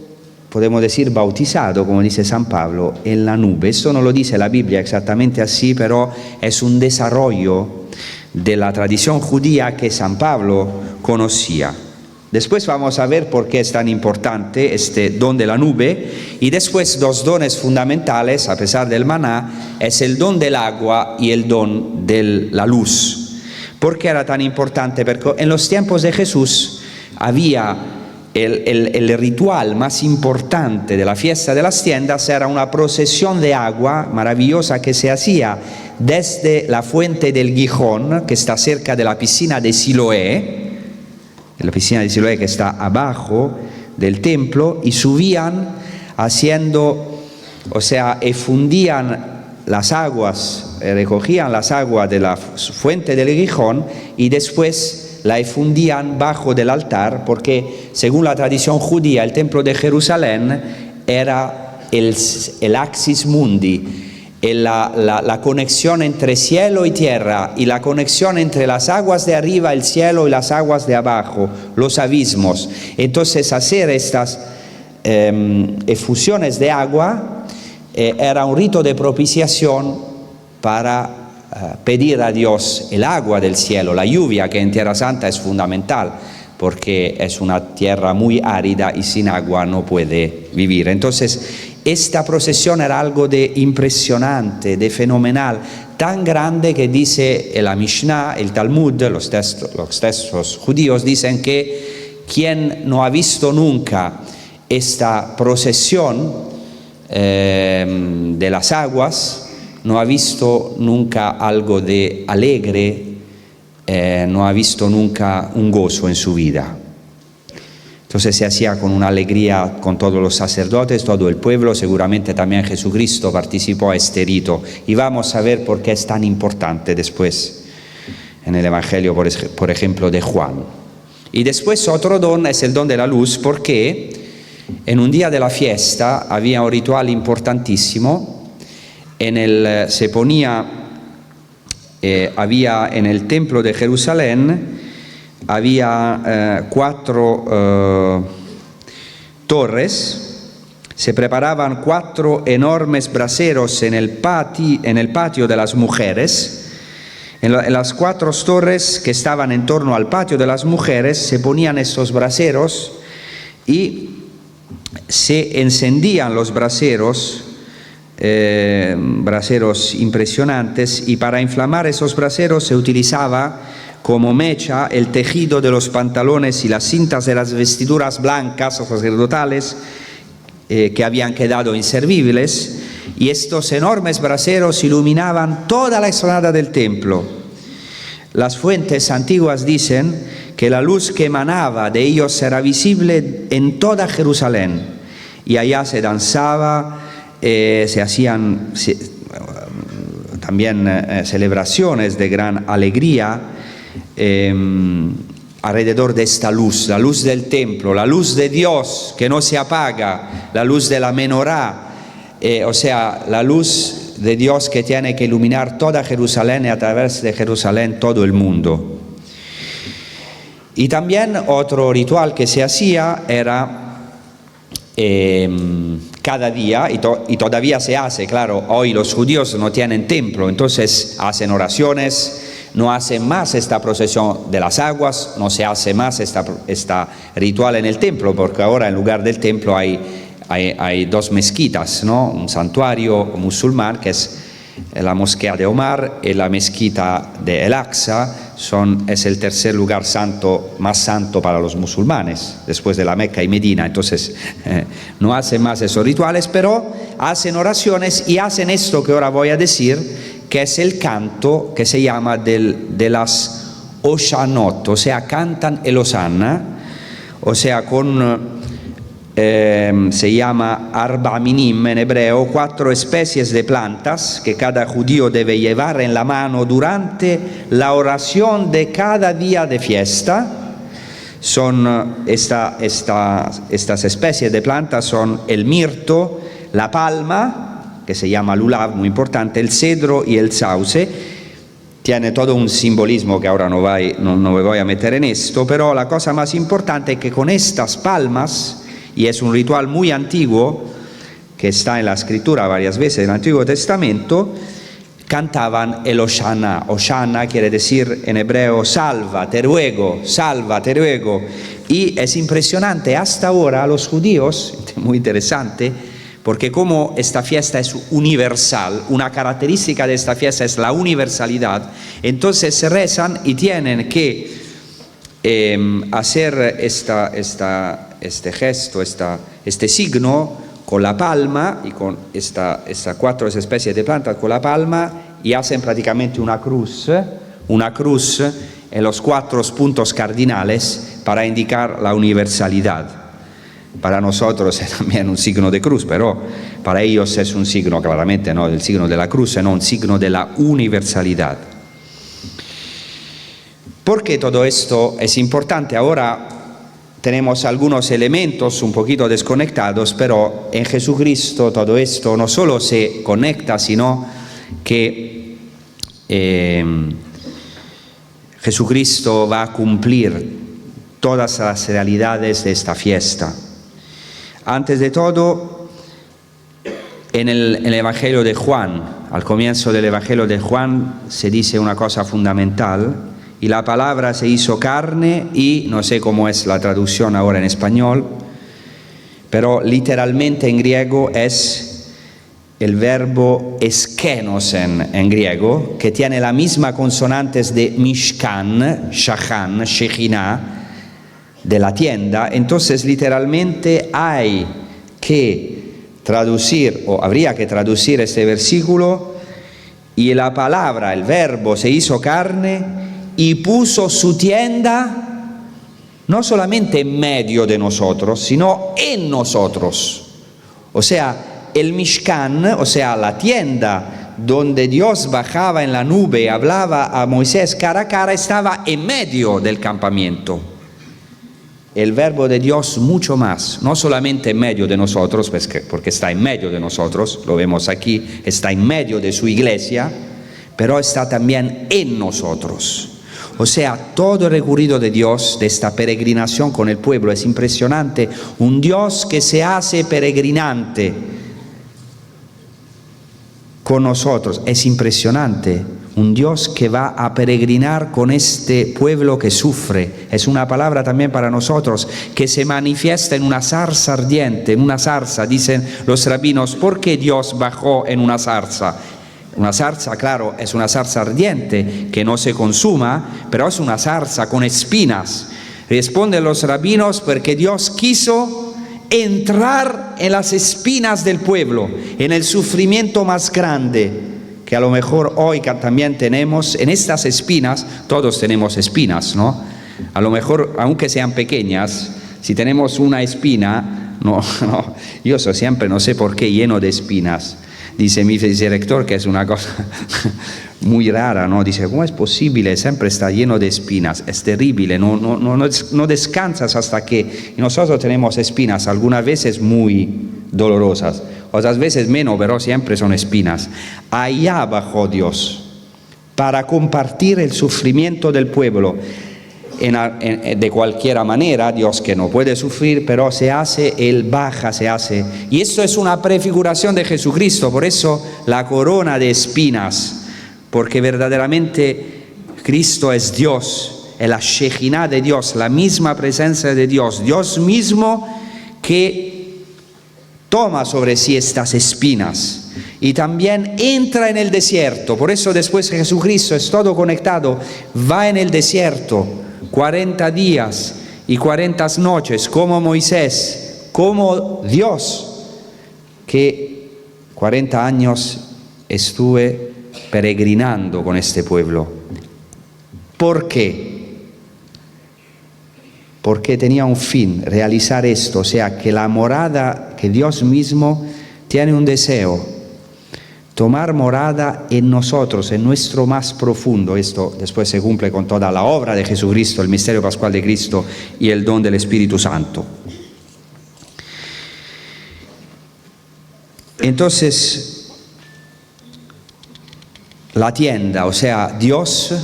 podemos decir bautizado, como dice San Pablo, en la nube. Esto no lo dice la Biblia exactamente así, pero es un desarrollo de la tradición judía que San Pablo conocía. Después vamos a ver por qué es tan importante este don de la nube, y después dos dones fundamentales, a pesar del maná, es el don del agua y el don de la luz. ¿Por qué era tan importante? Porque en los tiempos de Jesús había el ritual más importante de la fiesta de las tiendas, era una procesión de agua maravillosa que se hacía desde la fuente del Gijón, que está cerca de la piscina de Siloé, la piscina de Siloé que está abajo del templo, y subían haciendo, o sea, efundían las aguas, recogían las aguas de la fuente del Gijón y después la efundían bajo del altar, porque según la tradición judía el templo de Jerusalén era el axis mundi, la conexión entre cielo y tierra, y la conexión entre las aguas de arriba, el cielo, y las aguas de abajo, los abismos. Entonces hacer estas efusiones de agua era un rito de propiciación para pedir a Dios el agua del cielo, la lluvia, que en Tierra Santa es fundamental, porque es una tierra muy árida y sin agua no puede vivir. Entonces, esta procesión era algo de impresionante, de fenomenal, tan grande que dice la Mishnah, el Talmud, los textos judíos dicen que quien no ha visto nunca esta procesión de las aguas, no ha visto nunca algo de alegre, no ha visto nunca un gozo en su vida. Entonces se hacía con una alegría con todos los sacerdotes, todo el pueblo, seguramente también Jesucristo participó a este rito, y vamos a ver por qué es tan importante después en el Evangelio, por ejemplo, de Juan. Y después otro don es el don de la luz, porque en un día de la fiesta había un ritual importantísimo. Se ponía, había en el templo de Jerusalén, había 4 torres, se preparaban 4 enormes braseros en el patio de las mujeres. En las 4 torres que estaban en torno al patio de las mujeres se ponían estos braseros y se encendían los braseros, braseros impresionantes, y para inflamar esos braseros se utilizaba como mecha el tejido de los pantalones y las cintas de las vestiduras blancas o sacerdotales que habían quedado inservibles, y estos enormes braseros iluminaban toda la explanada del templo. Las fuentes antiguas dicen que la luz que emanaba de ellos era visible en toda Jerusalén, y allá se danzaba, se hacían también celebraciones de gran alegría alrededor de esta luz, la luz del templo, la luz de Dios que no se apaga, la luz de la menorá, o sea, la luz de Dios que tiene que iluminar toda Jerusalén y a través de Jerusalén todo el mundo. Y también otro ritual que se hacía era cada día, y todavía se hace, claro, hoy los judíos no tienen templo, entonces hacen oraciones, no hacen más esta procesión de las aguas, no se hace más esta ritual en el templo, porque ahora en lugar del templo hay 2 mezquitas, ¿no? Un santuario musulmán que es la moschea de Omar y la mezquita de El Aqsa. Es el tercer lugar más santo para los musulmanes, después de la Meca y Medina. Entonces no hacen más esos rituales, pero hacen oraciones y hacen esto que ahora voy a decir, que es el canto que se llama de las Oshanot, o sea, cantan el Hosanna, o sea, con se llama Arba Minim en hebreo, 4 especies de plantas que cada judío debe llevar en la mano durante la oración de cada día de fiesta. Son estas especies de plantas son el mirto, la palma, que se llama lulav, muy importante, el cedro y el sauce. Tiene todo un simbolismo que ahora no me voy a meter en esto, pero la cosa más importante es que con estas palmas, y es un ritual muy antiguo, que está en la escritura varias veces en el Antiguo Testamento, cantaban el Hosanna. Hosanna quiere decir en hebreo salva, te ruego, salva, te ruego. Y es impresionante, hasta ahora los judíos, muy interesante, porque como esta fiesta es universal, una característica de esta fiesta es la universalidad, entonces se rezan y tienen que hacer este gesto, este signo con la palma y con estas 4 especies de plantas con la palma, y hacen prácticamente una cruz en los 4 puntos cardinales para indicar la universalidad. Para nosotros es también un signo de cruz, pero para ellos es un signo claramente, ¿no?, del signo de la cruz, no un signo de la universalidad. ¿Por qué todo esto es importante? Ahora tenemos algunos elementos un poquito desconectados, pero en Jesucristo todo esto no solo se conecta, sino que Jesucristo va a cumplir todas las realidades de esta fiesta. Antes de todo, en el Evangelio de Juan, al comienzo del Evangelio de Juan, se dice una cosa fundamental: y la palabra se hizo carne, y no sé cómo es la traducción ahora en español, pero literalmente en griego es el verbo eskenosen en griego, que tiene la misma consonantes de Mishkan, Shachan, Shekhinah, de la tienda. Entonces literalmente hay que traducir, o habría que traducir este versículo: y la palabra, el verbo, se hizo carne y puso su tienda no solamente en medio de nosotros, sino en nosotros. O sea, el Mishkan, o sea, la tienda donde Dios bajaba en la nube y hablaba a Moisés cara a cara, estaba en medio del campamento. El verbo de Dios mucho más, no solamente en medio de nosotros, porque está en medio de nosotros, lo vemos aquí, está en medio de su iglesia, pero está también en nosotros. O sea, todo el recorrido de Dios, de esta peregrinación con el pueblo, es impresionante. Un Dios que se hace peregrinante con nosotros, es impresionante. Un Dios que va a peregrinar con este pueblo que sufre. Es una palabra también para nosotros, que se manifiesta en una zarza ardiente, en una zarza. Dicen los rabinos, ¿por qué Dios bajó en una zarza? Una zarza, claro, es una zarza ardiente que no se consuma, pero es una zarza con espinas. Responden los rabinos porque Dios quiso entrar en las espinas del pueblo, en el sufrimiento más grande, que a lo mejor hoy también tenemos. En estas espinas, todos tenemos espinas, ¿no? A lo mejor, aunque sean pequeñas, si tenemos una espina, yo soy siempre, no sé por qué, lleno de espinas. Dice mi director que es una cosa muy rara, ¿no? Dice, ¿cómo es posible? Siempre está lleno de espinas, es terrible, no descansas hasta que... Y nosotros tenemos espinas, algunas veces muy dolorosas, otras veces menos, pero siempre son espinas. Allá bajó Dios para compartir el sufrimiento del pueblo. De cualquier manera, Dios que no puede sufrir, pero se hace, Él baja, se hace. Y esto es una prefiguración de Jesucristo, por eso la corona de espinas, porque verdaderamente Cristo es Dios, es la Shekhinah de Dios, la misma presencia de Dios, Dios mismo que toma sobre sí estas espinas y también entra en el desierto. Por eso después Jesucristo es todo conectado, va en el desierto 40 días y 40 noches, como Moisés, como Dios, que 40 años estuve peregrinando con este pueblo. ¿Por qué? porque tenía un fin, realizar esto, o sea, que la morada, que Dios mismo tiene un deseo, tomar morada en nosotros, en nuestro más profundo. Esto después se cumple con toda la obra de Jesucristo, el misterio pascual de Cristo y el don del Espíritu Santo. Entonces, la tienda, o sea, Dios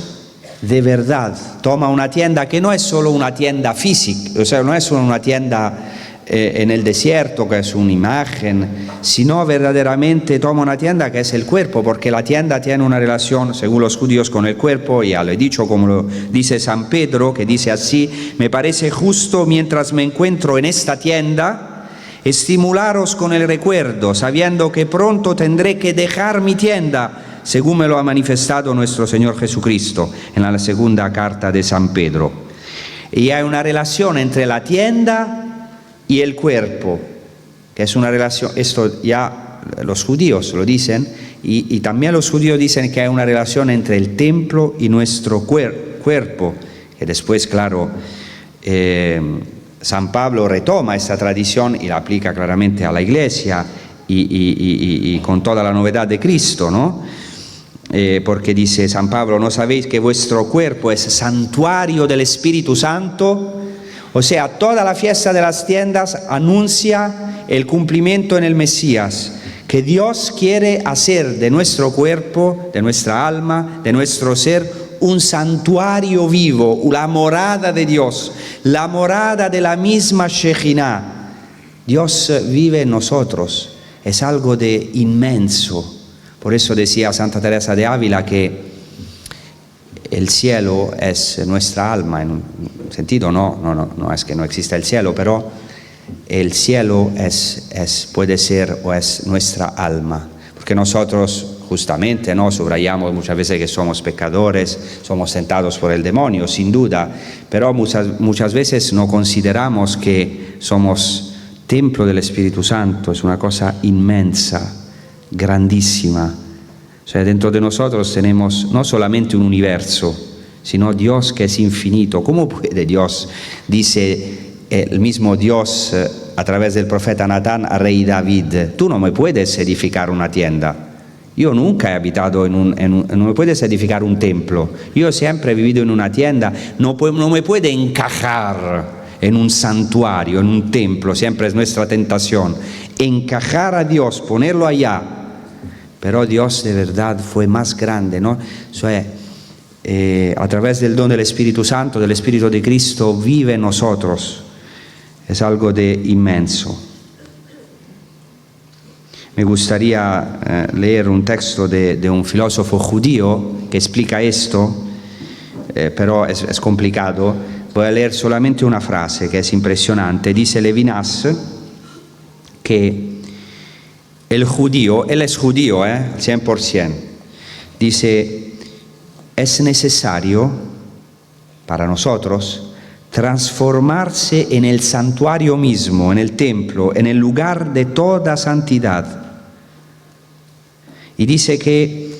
de verdad toma una tienda que no es solo una tienda física, o sea, no es solo una tienda en el desierto, que es una imagen, sino verdaderamente toma una tienda que es el cuerpo, porque la tienda tiene una relación, según los judíos, con el cuerpo. Ya lo he dicho, como lo dice San Pedro, que dice así: me parece justo, mientras me encuentro en esta tienda, estimularos con el recuerdo, sabiendo que pronto tendré que dejar mi tienda, según me lo ha manifestado nuestro Señor Jesucristo en la segunda carta de San Pedro. Y hay una relación entre la tienda y el cuerpo, que es una relación, esto ya los judíos lo dicen, y también los judíos dicen que hay una relación entre el templo y nuestro cuerpo, que después, claro, San Pablo retoma esta tradición y la aplica claramente a la Iglesia y con toda la novedad de Cristo, ¿no? Porque dice San Pablo: ¿no sabéis que vuestro cuerpo es santuario del Espíritu Santo? O sea, toda la fiesta de las tiendas anuncia el cumplimiento en el Mesías, que Dios quiere hacer de nuestro cuerpo, de nuestra alma, de nuestro ser, un santuario vivo, la morada de Dios, la morada de la misma Shejinah. Dios vive en nosotros, es algo de inmenso. Por eso decía Santa Teresa de Ávila que el cielo es nuestra alma, en un sentido no es que no exista el cielo, pero el cielo puede ser o es nuestra alma, porque nosotros justamente subrayamos muchas veces que somos pecadores, somos tentados por el demonio, sin duda, pero muchas veces no consideramos que somos templo del Espíritu Santo. Es una cosa inmensa, grandísima. O sea, dentro de nosotros tenemos no solamente un universo, sino Dios que es infinito. ¿Cómo puede Dios, dice el mismo Dios a través del profeta Natán a rey David: tú no me puedes edificar una tienda? Yo nunca he habitado no me puedes edificar un templo. Yo siempre he vivido en una tienda. No me puede encajar en un santuario, en un templo. Siempre es nuestra tentación encajar a Dios, ponerlo allá. Pero Dios de verdad fue más grande, ¿no? O sea, a través del don del Espíritu Santo, del Espíritu de Cristo, vive en nosotros. Es algo de inmenso. Me gustaría leer un texto de un filósofo judío que explica esto, pero es complicado. Voy a leer solamente una frase que es impresionante. Dice Levinas que el judío, él es judío, 100%, dice: es necesario para nosotros transformarse en el santuario mismo, en el templo, en el lugar de toda santidad. Y dice que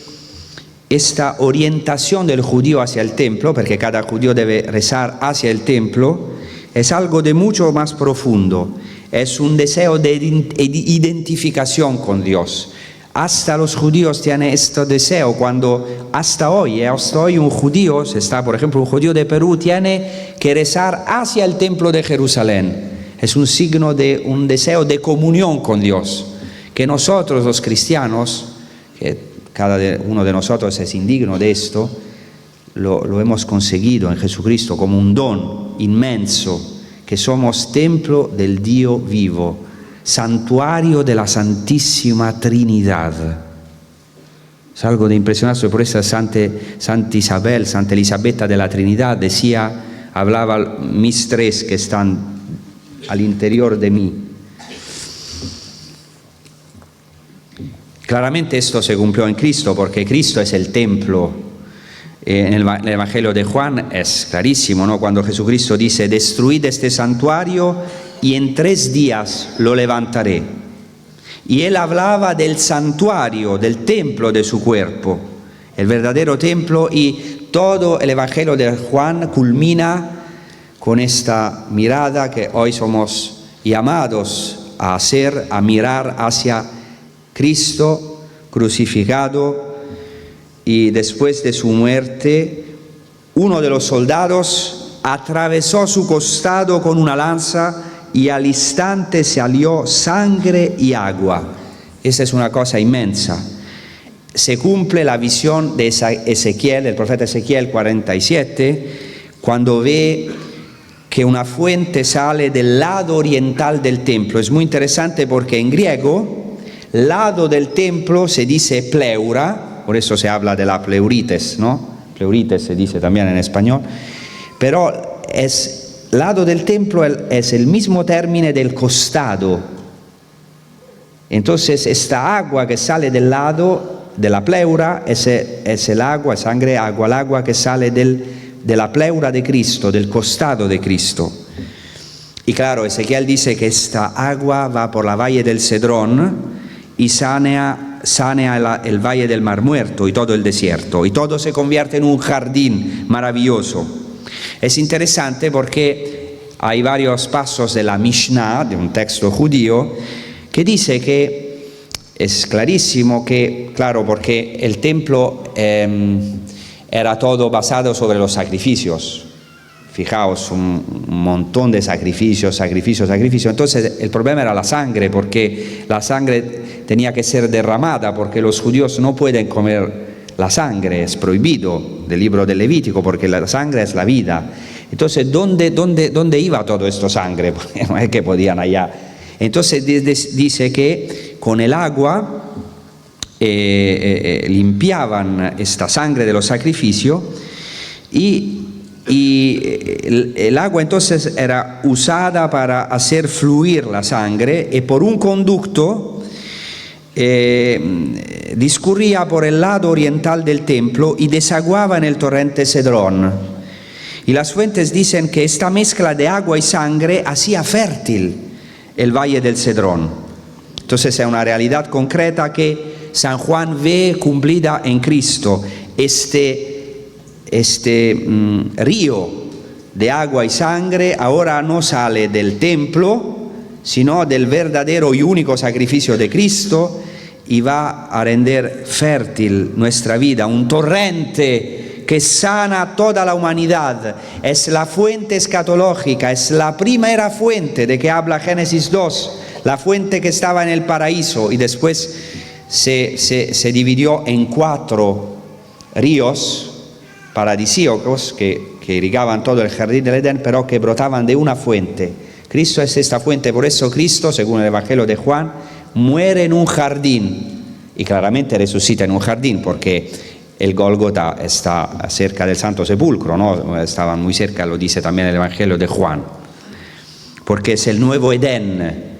esta orientación del judío hacia el templo, porque cada judío debe rezar hacia el templo, es algo de mucho más profundo. Es un deseo de identificación con Dios. Hasta los judíos tienen este deseo, cuando hasta hoy un judío, por ejemplo, un judío de Perú, tiene que rezar hacia el templo de Jerusalén. Es un signo de un deseo de comunión con Dios, que nosotros los cristianos, que cada uno de nosotros es indigno de esto, lo hemos conseguido en Jesucristo como un don inmenso, que somos templo del Dio vivo, santuario de la Santísima Trinidad. Es algo de impresionante. Por eso Santa Isabel, Santa Elisabetta de la Trinidad hablaba mis tres que están al interior de mí. Claramente esto se cumplió en Cristo, porque Cristo es el templo. En el Evangelio de Juan es clarísimo, ¿no? Cuando Jesucristo dice: destruid este santuario y en 3 días lo levantaré. Y él hablaba del santuario, del templo de su cuerpo, el verdadero templo, y todo el Evangelio de Juan culmina con esta mirada que hoy somos llamados a hacer, a mirar hacia Cristo crucificado, y después de su muerte, uno de los soldados atravesó su costado con una lanza y al instante salió sangre y agua. Esta es una cosa inmensa. Se cumple la visión de Ezequiel, el profeta Ezequiel 47, cuando ve que una fuente sale del lado oriental del templo. Es muy interesante porque en griego, lado del templo se dice pleura, por eso se habla de la pleurites, ¿no? Pleurites se dice también en español, pero lado del templo es el mismo término del costado. Entonces esta agua que sale del lado de la pleura es el agua, sangre, agua, el agua que sale de la pleura de Cristo, del costado de Cristo. Y claro, Ezequiel dice que esta agua va por la valle del Cedrón y sanea el valle del Mar Muerto y todo el desierto, y todo se convierte en un jardín maravilloso. Es interesante porque hay varios pasos de la Mishnah, de un texto judío, que dice que es clarísimo que, claro, porque el templo era todo basado sobre los sacrificios. Fijaos, un montón de sacrificios. Entonces el problema era la sangre, porque la sangre tenía que ser derramada, porque los judíos no pueden comer la sangre, es prohibido del libro del Levítico, porque la sangre es la vida. Entonces, ¿dónde iba todo esto sangre? Porque no es que podían allá. Entonces dice que con el agua limpiaban esta sangre de los sacrificios, y el agua entonces era usada para hacer fluir la sangre, y por un conducto discurría por el lado oriental del templo y desaguaba en el torrente Cedrón. Y las fuentes dicen que esta mezcla de agua y sangre hacía fértil el valle del Cedrón. Entonces es una realidad concreta que San Juan ve cumplida en Cristo. Este río de agua y sangre ahora no sale del templo, sino del verdadero y único sacrificio de Cristo, y va a render fértil nuestra vida, un torrente que sana toda la humanidad. Es la fuente escatológica, es la primera fuente de que habla Génesis 2, la fuente que estaba en el paraíso y después se dividió en 4 ríos paradisíacos que irrigaban todo el jardín del Edén, pero que brotaban de una fuente. Cristo es esta fuente, por eso Cristo, según el Evangelio de Juan, muere en un jardín y claramente resucita en un jardín, porque el Gólgota está cerca del Santo Sepulcro, ¿no? Estaban muy cerca, lo dice también el Evangelio de Juan, porque es el nuevo Edén,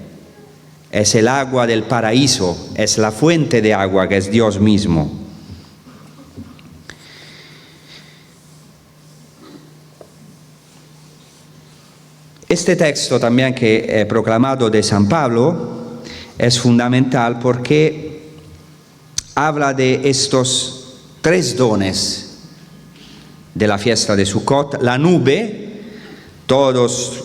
es el agua del paraíso, es la fuente de agua que es Dios mismo. Este texto también que he proclamado de San Pablo es fundamental porque habla de estos 3 dones de la fiesta de Sukkot: la nube. Todos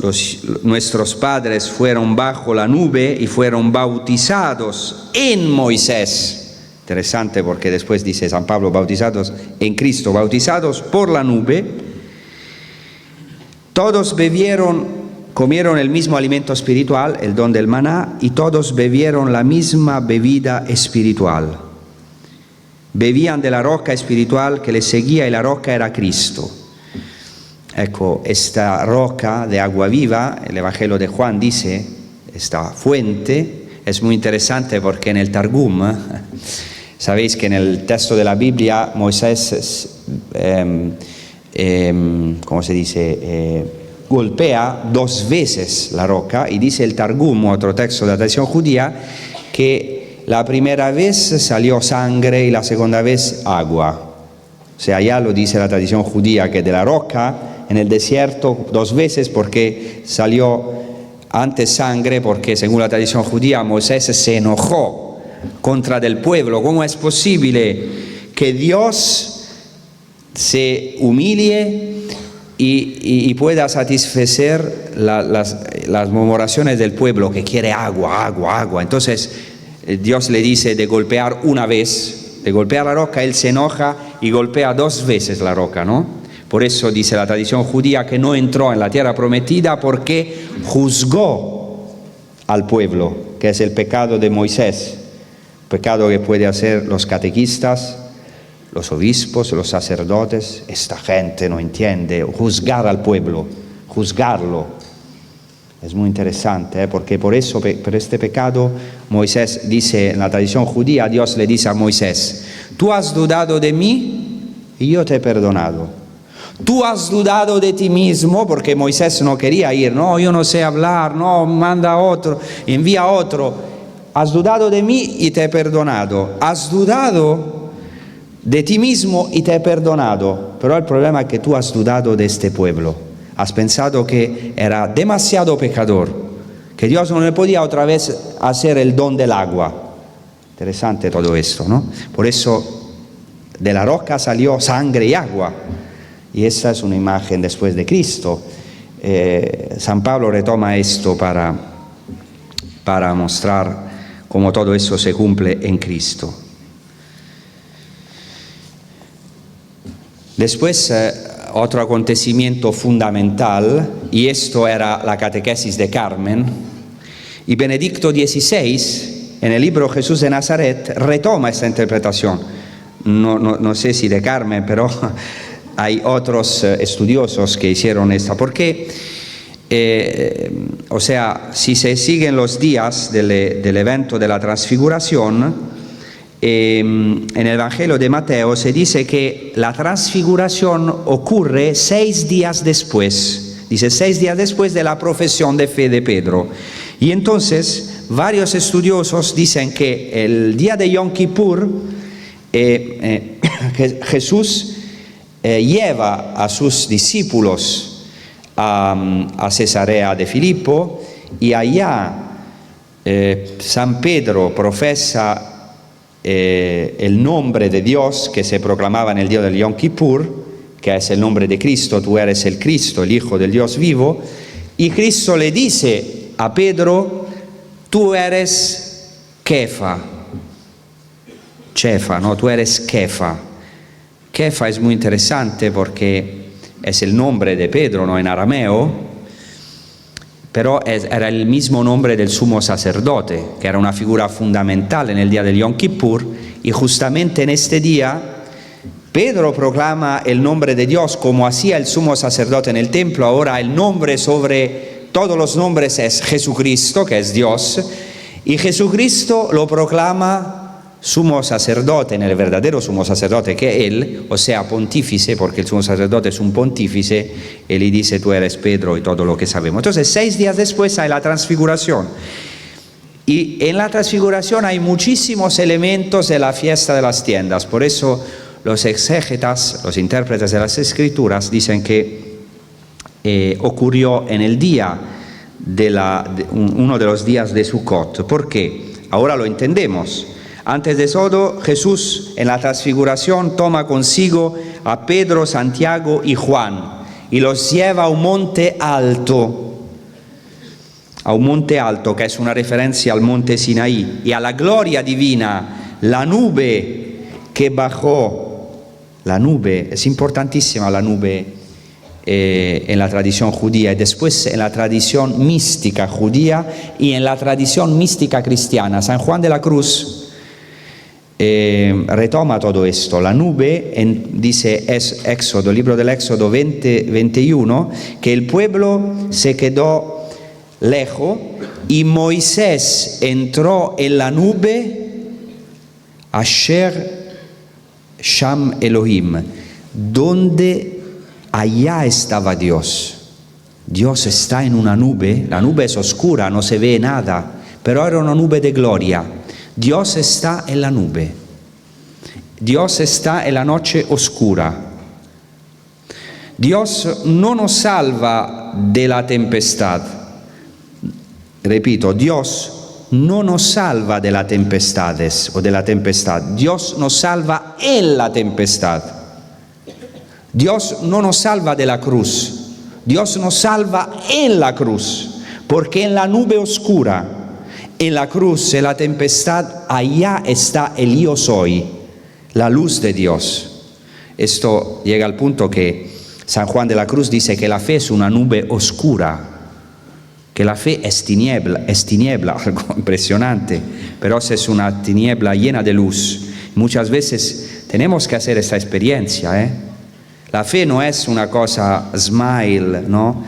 nuestros padres fueron bajo la nube y fueron bautizados en Moisés. Interesante porque después dice San Pablo, bautizados en Cristo, bautizados por la nube. Todos comieron el mismo alimento espiritual, el don del maná, y todos bebieron la misma bebida espiritual. Bebían de la roca espiritual que les seguía, y la roca era Cristo. Ecco, esta roca de agua viva, el Evangelio de Juan dice, esta fuente, es muy interesante porque en el Targum, sabéis que en el texto de la Biblia Moisés, ¿cómo se dice?, golpea 2 veces la roca, y dice el Targum, otro texto de la tradición judía, que la primera vez salió sangre y la segunda vez agua. O sea, ya lo dice la tradición judía, que de la roca en el desierto 2 veces, porque salió antes sangre, porque según la tradición judía Moisés se enojó contra el pueblo. ¿Cómo es posible que Dios se humille y pueda satisfacer las murmuraciones del pueblo que quiere agua, agua, agua. Entonces Dios le dice de golpear una vez, de golpear la roca, él se enoja y golpea 2 veces la roca, ¿no? Por eso dice la tradición judía que no entró en la tierra prometida porque juzgó al pueblo, que es el pecado de Moisés, pecado que puede hacer los catequistas, los obispos, los sacerdotes. Esta gente no entiende, juzgar al pueblo, juzgarlo. Es muy interesante, porque por eso, por este pecado, Moisés dice, en la tradición judía, Dios le dice a Moisés, tú has dudado de mí y yo te he perdonado. Tú has dudado de ti mismo, porque Moisés no quería ir, no, yo no sé hablar, no, manda a otro, envía a otro. Has dudado de mí y te he perdonado. Has dudado de ti mismo y te he perdonado. Pero el problema es que tú has dudado de este pueblo. Has pensado que era demasiado pecador, que Dios no le podía otra vez hacer el don del agua. Interesante todo esto, ¿no? Por eso de la roca salió sangre y agua. Y esa es una imagen después de Cristo. San Pablo retoma esto para mostrar cómo todo eso se cumple en Cristo. Después, otro acontecimiento fundamental, y esto era la catequesis de Carmen, y Benedicto XVI, en el libro Jesús de Nazaret, retoma esta interpretación. No sé si de Carmen, pero hay otros estudiosos que hicieron esta, porque, o sea, si se siguen los días del evento de la transfiguración, en el Evangelio de Mateo se dice que la transfiguración ocurre 6 días después, dice 6 días después de la profesión de fe de Pedro. Y entonces varios estudiosos dicen que el día de Yom Kippur Jesús lleva a sus discípulos a Cesarea de Filipo y allá San Pedro profesa el nombre de Dios que se proclamaba en el día del Yom Kippur, que es el nombre de Cristo, tú eres el Cristo, el Hijo del Dios vivo, y Cristo le dice a Pedro, tú eres Kefa, ¿no? Tú eres Kefa. Kefa es muy interesante porque es el nombre de Pedro, ¿no? En arameo, pero era el mismo nombre del sumo sacerdote, que era una figura fundamental en el día del Yom Kippur, y justamente en este día Pedro proclama el nombre de Dios como hacía el sumo sacerdote en el templo. Ahora el nombre sobre todos los nombres es Jesucristo, que es Dios, y Jesucristo lo proclama sumo sacerdote, en el verdadero sumo sacerdote que él, o sea, pontífice, porque el sumo sacerdote es un pontífice, y le dice tú eres Pedro y todo lo que sabemos. Entonces 6 días después hay la transfiguración, y en la transfiguración hay muchísimos elementos de la fiesta de las tiendas. Por eso los exégetas, los intérpretes de las escrituras dicen que ocurrió en el día uno de los días de Sukkot. ¿Por qué? Ahora lo entendemos. Antes de todo, Jesús en la transfiguración toma consigo a Pedro, Santiago y Juan y los lleva a un monte alto, que es una referencia al monte Sinaí, y a la gloria divina, la nube que bajó. La nube, es importantísima la nube en la tradición judía, y después en la tradición mística judía y en la tradición mística cristiana. San Juan de la Cruz retoma todo esto. La nube, dice Éxodo, libro del Éxodo 21, que el pueblo se quedó lejos y Moisés entró en la nube, Asher Sham Elohim, donde allá estaba Dios. Dios está en una nube, la nube es oscura, no se ve nada, pero era una nube de gloria. Dios está en la nube. Dios está en la noche oscura. Dios no nos salva de la tempestad. Repito, Dios no nos salva de las tempestades o de la tempestad. Dios nos salva en la tempestad. Dios no nos salva de la cruz, Dios nos salva en la cruz, porque en la nube oscura, en la cruz, en la tempestad, allá está el yo soy, la luz de Dios. Esto llega al punto que San Juan de la Cruz dice que la fe es una nube oscura, que la fe es tiniebla, algo impresionante, pero es una tiniebla llena de luz. Muchas veces tenemos que hacer esta experiencia, La fe no es una cosa smile, ¿no?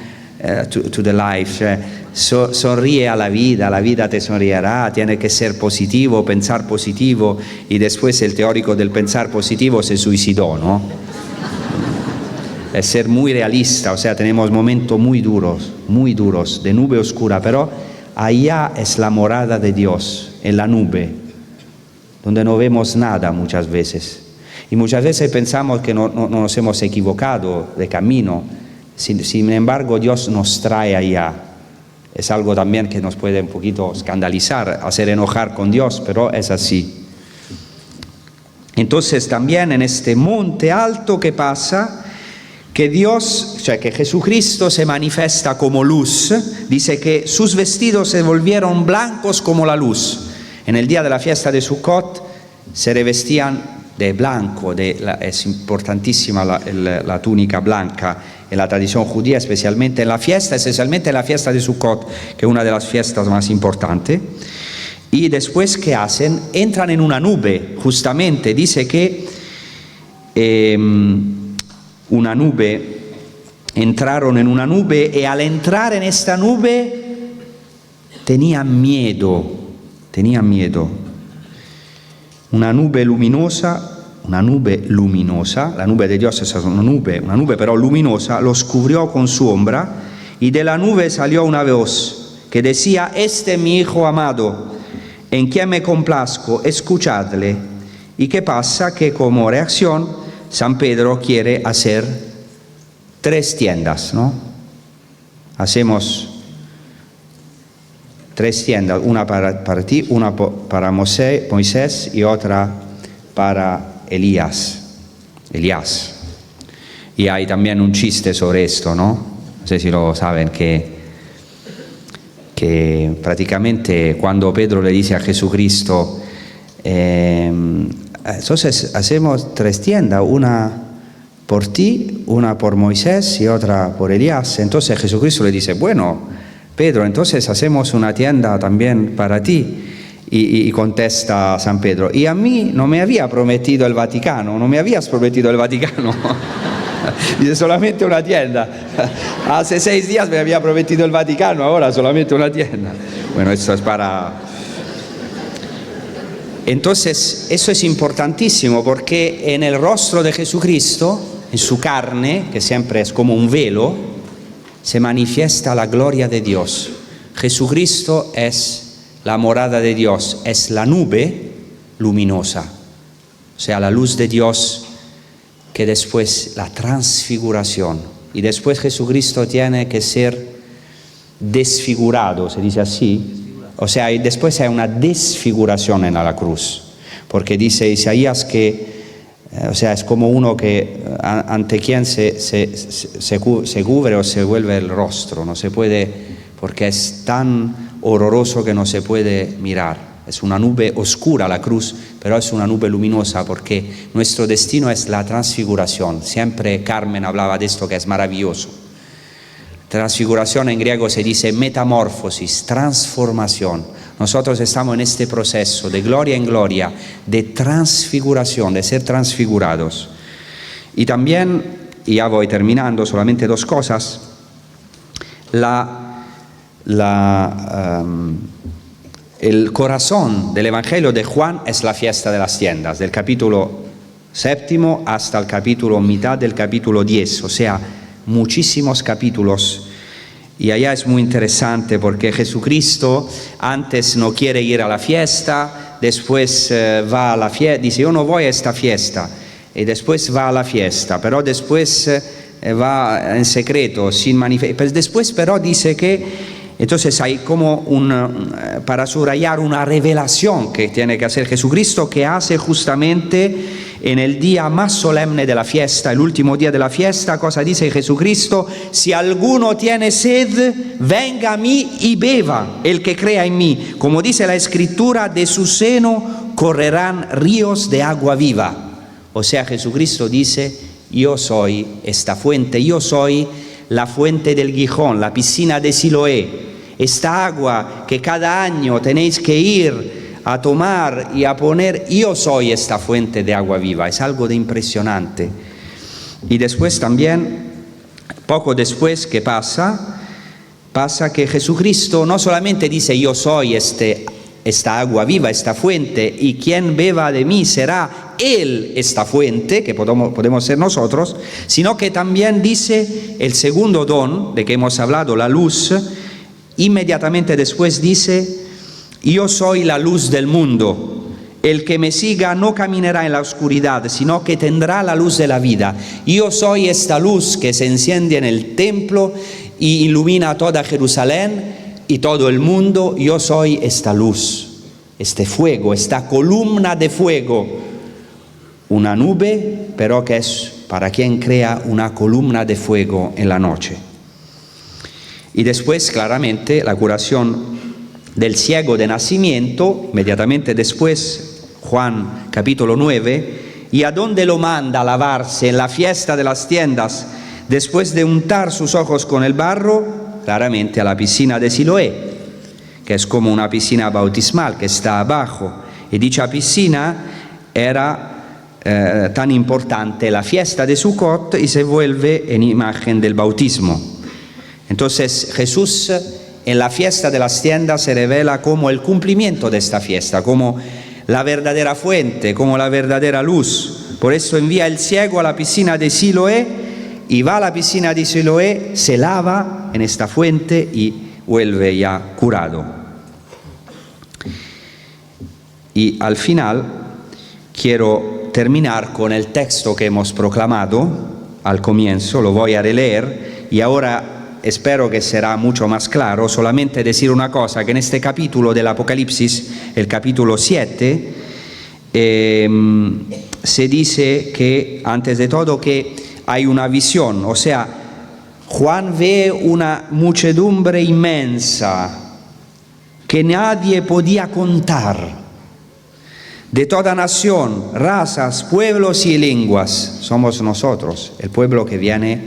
To the life, sonríe a la vida te sonreirá, tiene que ser positivo, pensar positivo, y después el teórico del pensar positivo se suicidó, ¿no? Es ser muy realista, o sea, tenemos momentos muy duros, de nube oscura, pero allá es la morada de Dios, en la nube, donde no vemos nada muchas veces. Y muchas veces pensamos que no nos hemos equivocado de camino, sin embargo Dios nos trae allá. Es algo también que nos puede un poquito escandalizar, hacer enojar con Dios, pero es así. Entonces también en este monte alto que pasa, que Dios, o sea, que Jesucristo se manifiesta como luz, dice que sus vestidos se volvieron blancos como la luz. En el día de la fiesta de Sukkot se revestían de blanco, es importantísima la túnica blanca en la tradición judía, especialmente en la fiesta de Sukkot, que es una de las fiestas más importantes. Y después, ¿qué hacen? Entran en una nube, justamente, dice que entraron en una nube, y al entrar en esta nube tenían miedo. Una nube luminosa, la nube de Dios es una nube pero luminosa, los cubrió con su sombra, y de la nube salió una voz que decía: este es mi Hijo amado, en quien me complazco, escuchadle. ¿Y qué pasa? Que como reacción, San Pedro quiere hacer 3 tiendas, ¿no? Hacemos 3 tiendas, una para ti, una para Moisés y otra para Elías. Y hay también un chiste sobre esto, ¿no? No sé si lo saben, que prácticamente cuando Pedro le dice a Jesucristo, entonces hacemos 3 tiendas, una por ti, una por Moisés y otra por Elías. Entonces Jesucristo le dice: bueno, Pedro, entonces hacemos una tienda también para ti. Y contesta San Pedro: y a mí no me había prometido el Vaticano, no me habías prometido el Vaticano. Dice: solamente una tienda. Hace 6 días me había prometido el Vaticano, ahora solamente una tienda. Bueno, esto es para... Entonces, eso es importantísimo, porque en el rostro de Jesucristo, en su carne, que siempre es como un velo, se manifiesta la gloria de Dios. Jesucristo es la morada de Dios, es la nube luminosa, o sea, la luz de Dios, que después la transfiguración, y después Jesucristo tiene que ser desfigurado, se dice así, o sea, y después hay una desfiguración en la cruz, porque dice Isaías que, o sea, es como uno que ante quien se cubre o se vuelve el rostro, no se puede, porque es tan horroroso que no se puede mirar. Es una nube oscura la cruz, pero es una nube luminosa, porque nuestro destino es la transfiguración. Siempre Carmen hablaba de esto, que es maravilloso. Transfiguración en griego se dice metamorfosis, transformación. Nosotros estamos en este proceso de gloria en gloria, de transfiguración, de ser transfigurados. Y también, y ya voy terminando, solamente 2 cosas, el corazón del Evangelio de Juan es la fiesta de las tiendas, del capítulo 7 hasta el capítulo mitad del capítulo 10, o sea, muchísimos capítulos. Y allá es muy interesante, porque Jesucristo antes no quiere ir a la fiesta, después va a la fiesta, dice: yo no voy a esta fiesta, y después va a la fiesta, pero después va en secreto, sin manifestar. Después pero dice que entonces hay como para subrayar una revelación que tiene que hacer Jesucristo, que hace justamente en el día más solemne de la fiesta, el último día de la fiesta, cosa dice Jesucristo? Si alguno tiene sed, venga a mí y beba, el que crea en mí. Como dice la Escritura, de su seno correrán ríos de agua viva. O sea, Jesucristo dice, yo soy esta fuente, yo soy la fuente del Gijón, la piscina de Siloé. Esta agua que cada año tenéis que ir a tomar y a poner, yo soy esta fuente de agua viva. Es algo de impresionante. Y después también, poco después, ¿qué pasa? Pasa que Jesucristo no solamente dice, yo soy esta agua viva, esta fuente, y quien beba de mí será él esta fuente, que podemos ser nosotros, sino que también dice el segundo don de que hemos hablado, la luz. Inmediatamente después dice, yo soy la luz del mundo, el que me siga no caminará en la oscuridad, sino que tendrá la luz de la vida. Yo soy esta luz que se enciende en el templo y ilumina toda Jerusalén y todo el mundo. Yo soy esta luz, este fuego, esta columna de fuego, una nube, pero que es para quien crea una columna de fuego en la noche. Y después, claramente, la curación del ciego de nacimiento, inmediatamente después, Juan capítulo 9, ¿y a dónde lo manda a lavarse? En la fiesta de las tiendas, después de untar sus ojos con el barro, claramente a la piscina de Siloé, que es como una piscina bautismal que está abajo. Y dicha piscina era tan importante, la fiesta de Sukkot, y se vuelve en imagen del bautismo. Entonces Jesús en la fiesta de las tiendas se revela como el cumplimiento de esta fiesta, como la verdadera fuente, como la verdadera luz. Por eso envía el ciego a la piscina de Siloé y va a la piscina de Siloé, se lava en esta fuente y vuelve ya curado. Y al final quiero terminar con el texto que hemos proclamado al comienzo, lo voy a releer y ahora espero que será mucho más claro, solamente decir una cosa, que en este capítulo del Apocalipsis, el capítulo 7, se dice que, antes de todo, que hay una visión, o sea, Juan ve una muchedumbre inmensa que nadie podía contar, de toda nación, razas, pueblos y lenguas. Somos nosotros, el pueblo que viene,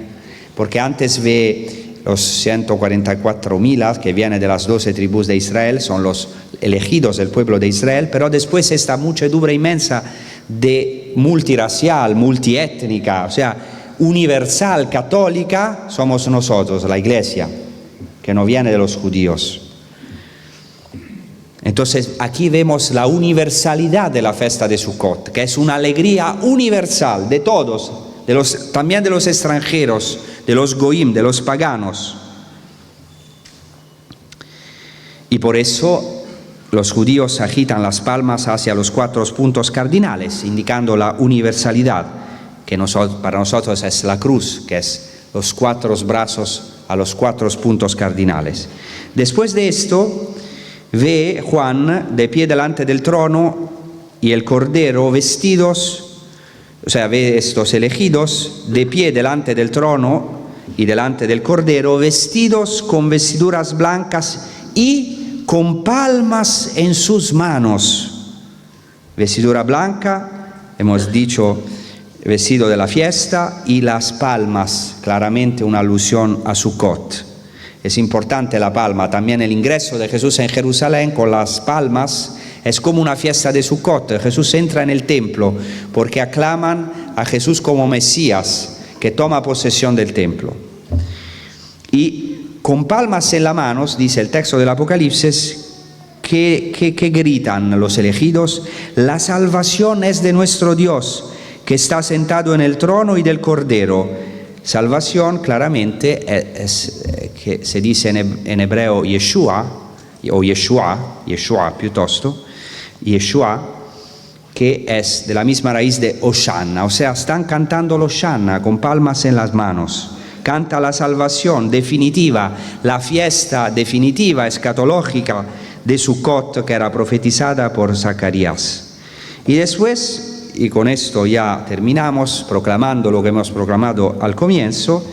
porque antes ve los 144.000 que vienen de las 12 tribus de Israel, son los elegidos del pueblo de Israel, pero después esta muchedumbre inmensa de multirracial, multiétnica, o sea, universal, católica, somos nosotros, la iglesia, que no viene de los judíos. Entonces aquí vemos la universalidad de la fiesta de Sukkot, que es una alegría universal de todos, también de los extranjeros, de los goim, de los paganos. Y por eso los judíos agitan las palmas hacia los 4 puntos cardinales, indicando la universalidad, que para nosotros es la cruz, que es los 4 brazos a los 4 puntos cardinales. Después de esto, ve Juan de pie delante del trono y el Cordero vestidos, o sea, ve estos elegidos de pie delante del trono y delante del Cordero, vestidos con vestiduras blancas y con palmas en sus manos. Vestidura blanca, hemos dicho, vestido de la fiesta, y las palmas, claramente una alusión a Sukkot. Es importante la palma, también el ingreso de Jesús en Jerusalén con las palmas es como una fiesta de Sukkot. Jesús entra en el templo porque aclaman a Jesús como Mesías, que toma posesión del templo. Y con palmas en las manos, dice el texto del Apocalipsis, que gritan los elegidos: la salvación es de nuestro Dios, que está sentado en el trono y del Cordero. Salvación claramente es que se dice en hebreo Yeshua, o Yeshua piuttosto, Yeshua, que es de la misma raíz de Hosanna, o sea, están cantando el Hosanna con palmas en las manos. Canta la salvación definitiva, la fiesta definitiva, escatológica de Sukkot, que era profetizada por Zacarías. Y después y con esto ya terminamos proclamando lo que hemos proclamado al comienzo.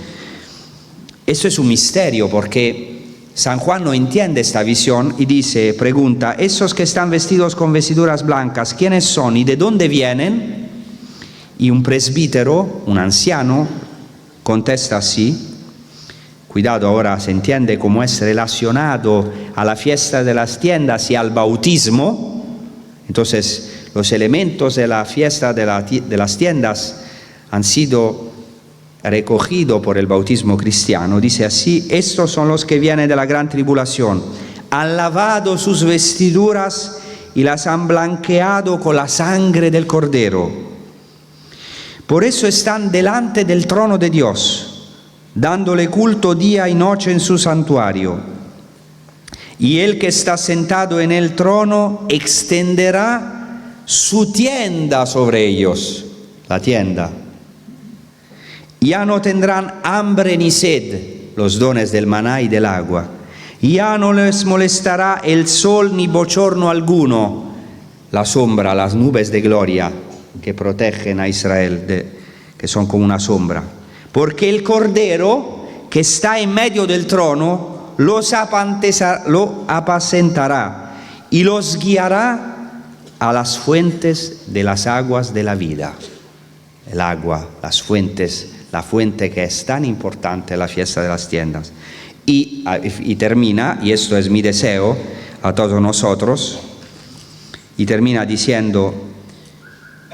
Esto es un misterio porque San Juan no entiende esta visión y dice, pregunta, esos que están vestidos con vestiduras blancas, ¿quiénes son y de dónde vienen? Y un presbítero, un anciano, contesta así. Cuidado, ahora se entiende cómo es relacionado a la fiesta de las tiendas y al bautismo. Entonces, los elementos de la fiesta de las tiendas han sido recogidos por el bautismo cristiano. Dice así, estos son los que vienen de la gran tribulación. Han lavado sus vestiduras y las han blanqueado con la sangre del Cordero. Por eso están delante del trono de Dios, dándole culto día y noche en su santuario. Y el que está sentado en el trono extenderá su tienda sobre ellos, la tienda. Ya no tendrán hambre ni sed, los dones del maná y del agua. Ya no les molestará el sol ni bochorno alguno, la sombra, las nubes de gloria que protegen a Israel, que son como una sombra. Porque el Cordero que está en medio del trono los apacentará y los guiará a las fuentes de las aguas de la vida. El agua, las fuentes, la fuente que es tan importante en la fiesta de las tiendas. Y termina, y esto es mi deseo a todos nosotros, y termina diciendo,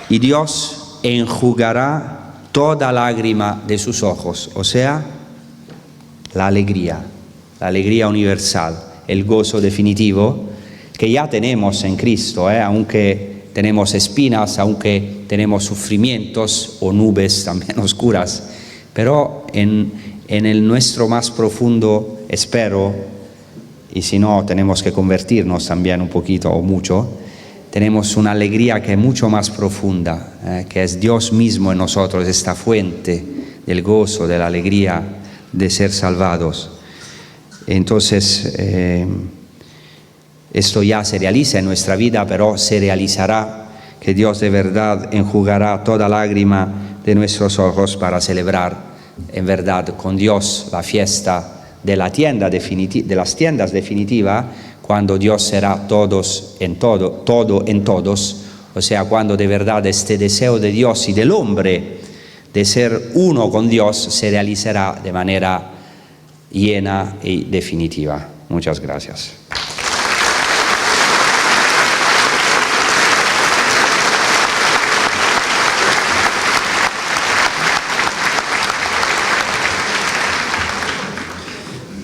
y Dios enjugará toda lágrima de sus ojos, o sea, la alegría universal, el gozo definitivo que ya tenemos en Cristo, aunque tenemos espinas, aunque tenemos sufrimientos o nubes también oscuras, pero en el nuestro más profundo espero, y si no tenemos que convertirnos también un poquito o mucho, tenemos una alegría que es mucho más profunda, que es Dios mismo en nosotros, esta fuente del gozo, de la alegría de ser salvados. Entonces, esto ya se realiza en nuestra vida, pero se realizará, que Dios de verdad enjugará toda lágrima de nuestros ojos para celebrar en verdad con Dios la fiesta de la tienda de las tiendas definitiva, cuando Dios será todos en todo en todos, o sea, cuando de verdad este deseo de Dios y del hombre de ser uno con Dios se realizará de manera llena y definitiva. Muchas gracias.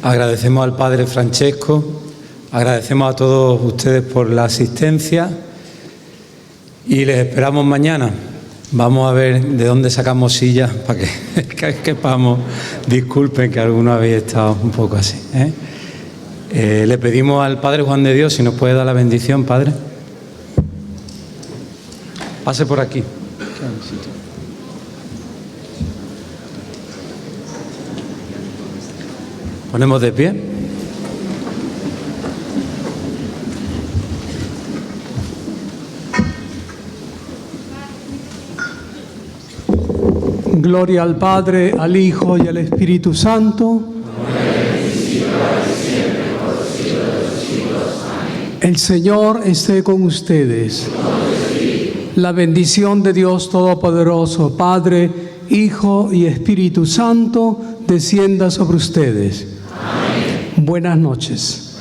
Agradecemos al Padre Francesco, agradecemos a todos ustedes por la asistencia y les esperamos mañana. Vamos a ver de dónde sacamos sillas para que quepamos. Disculpen que algunos habéis estado un poco así. Le pedimos al Padre Juan de Dios si nos puede dar la bendición, Padre. Pase por aquí. Ponemos de pie. Gloria al Padre, al Hijo y al Espíritu Santo. El Señor esté con ustedes. La bendición de Dios Todopoderoso, Padre, Hijo y Espíritu Santo, descienda sobre ustedes. Buenas noches.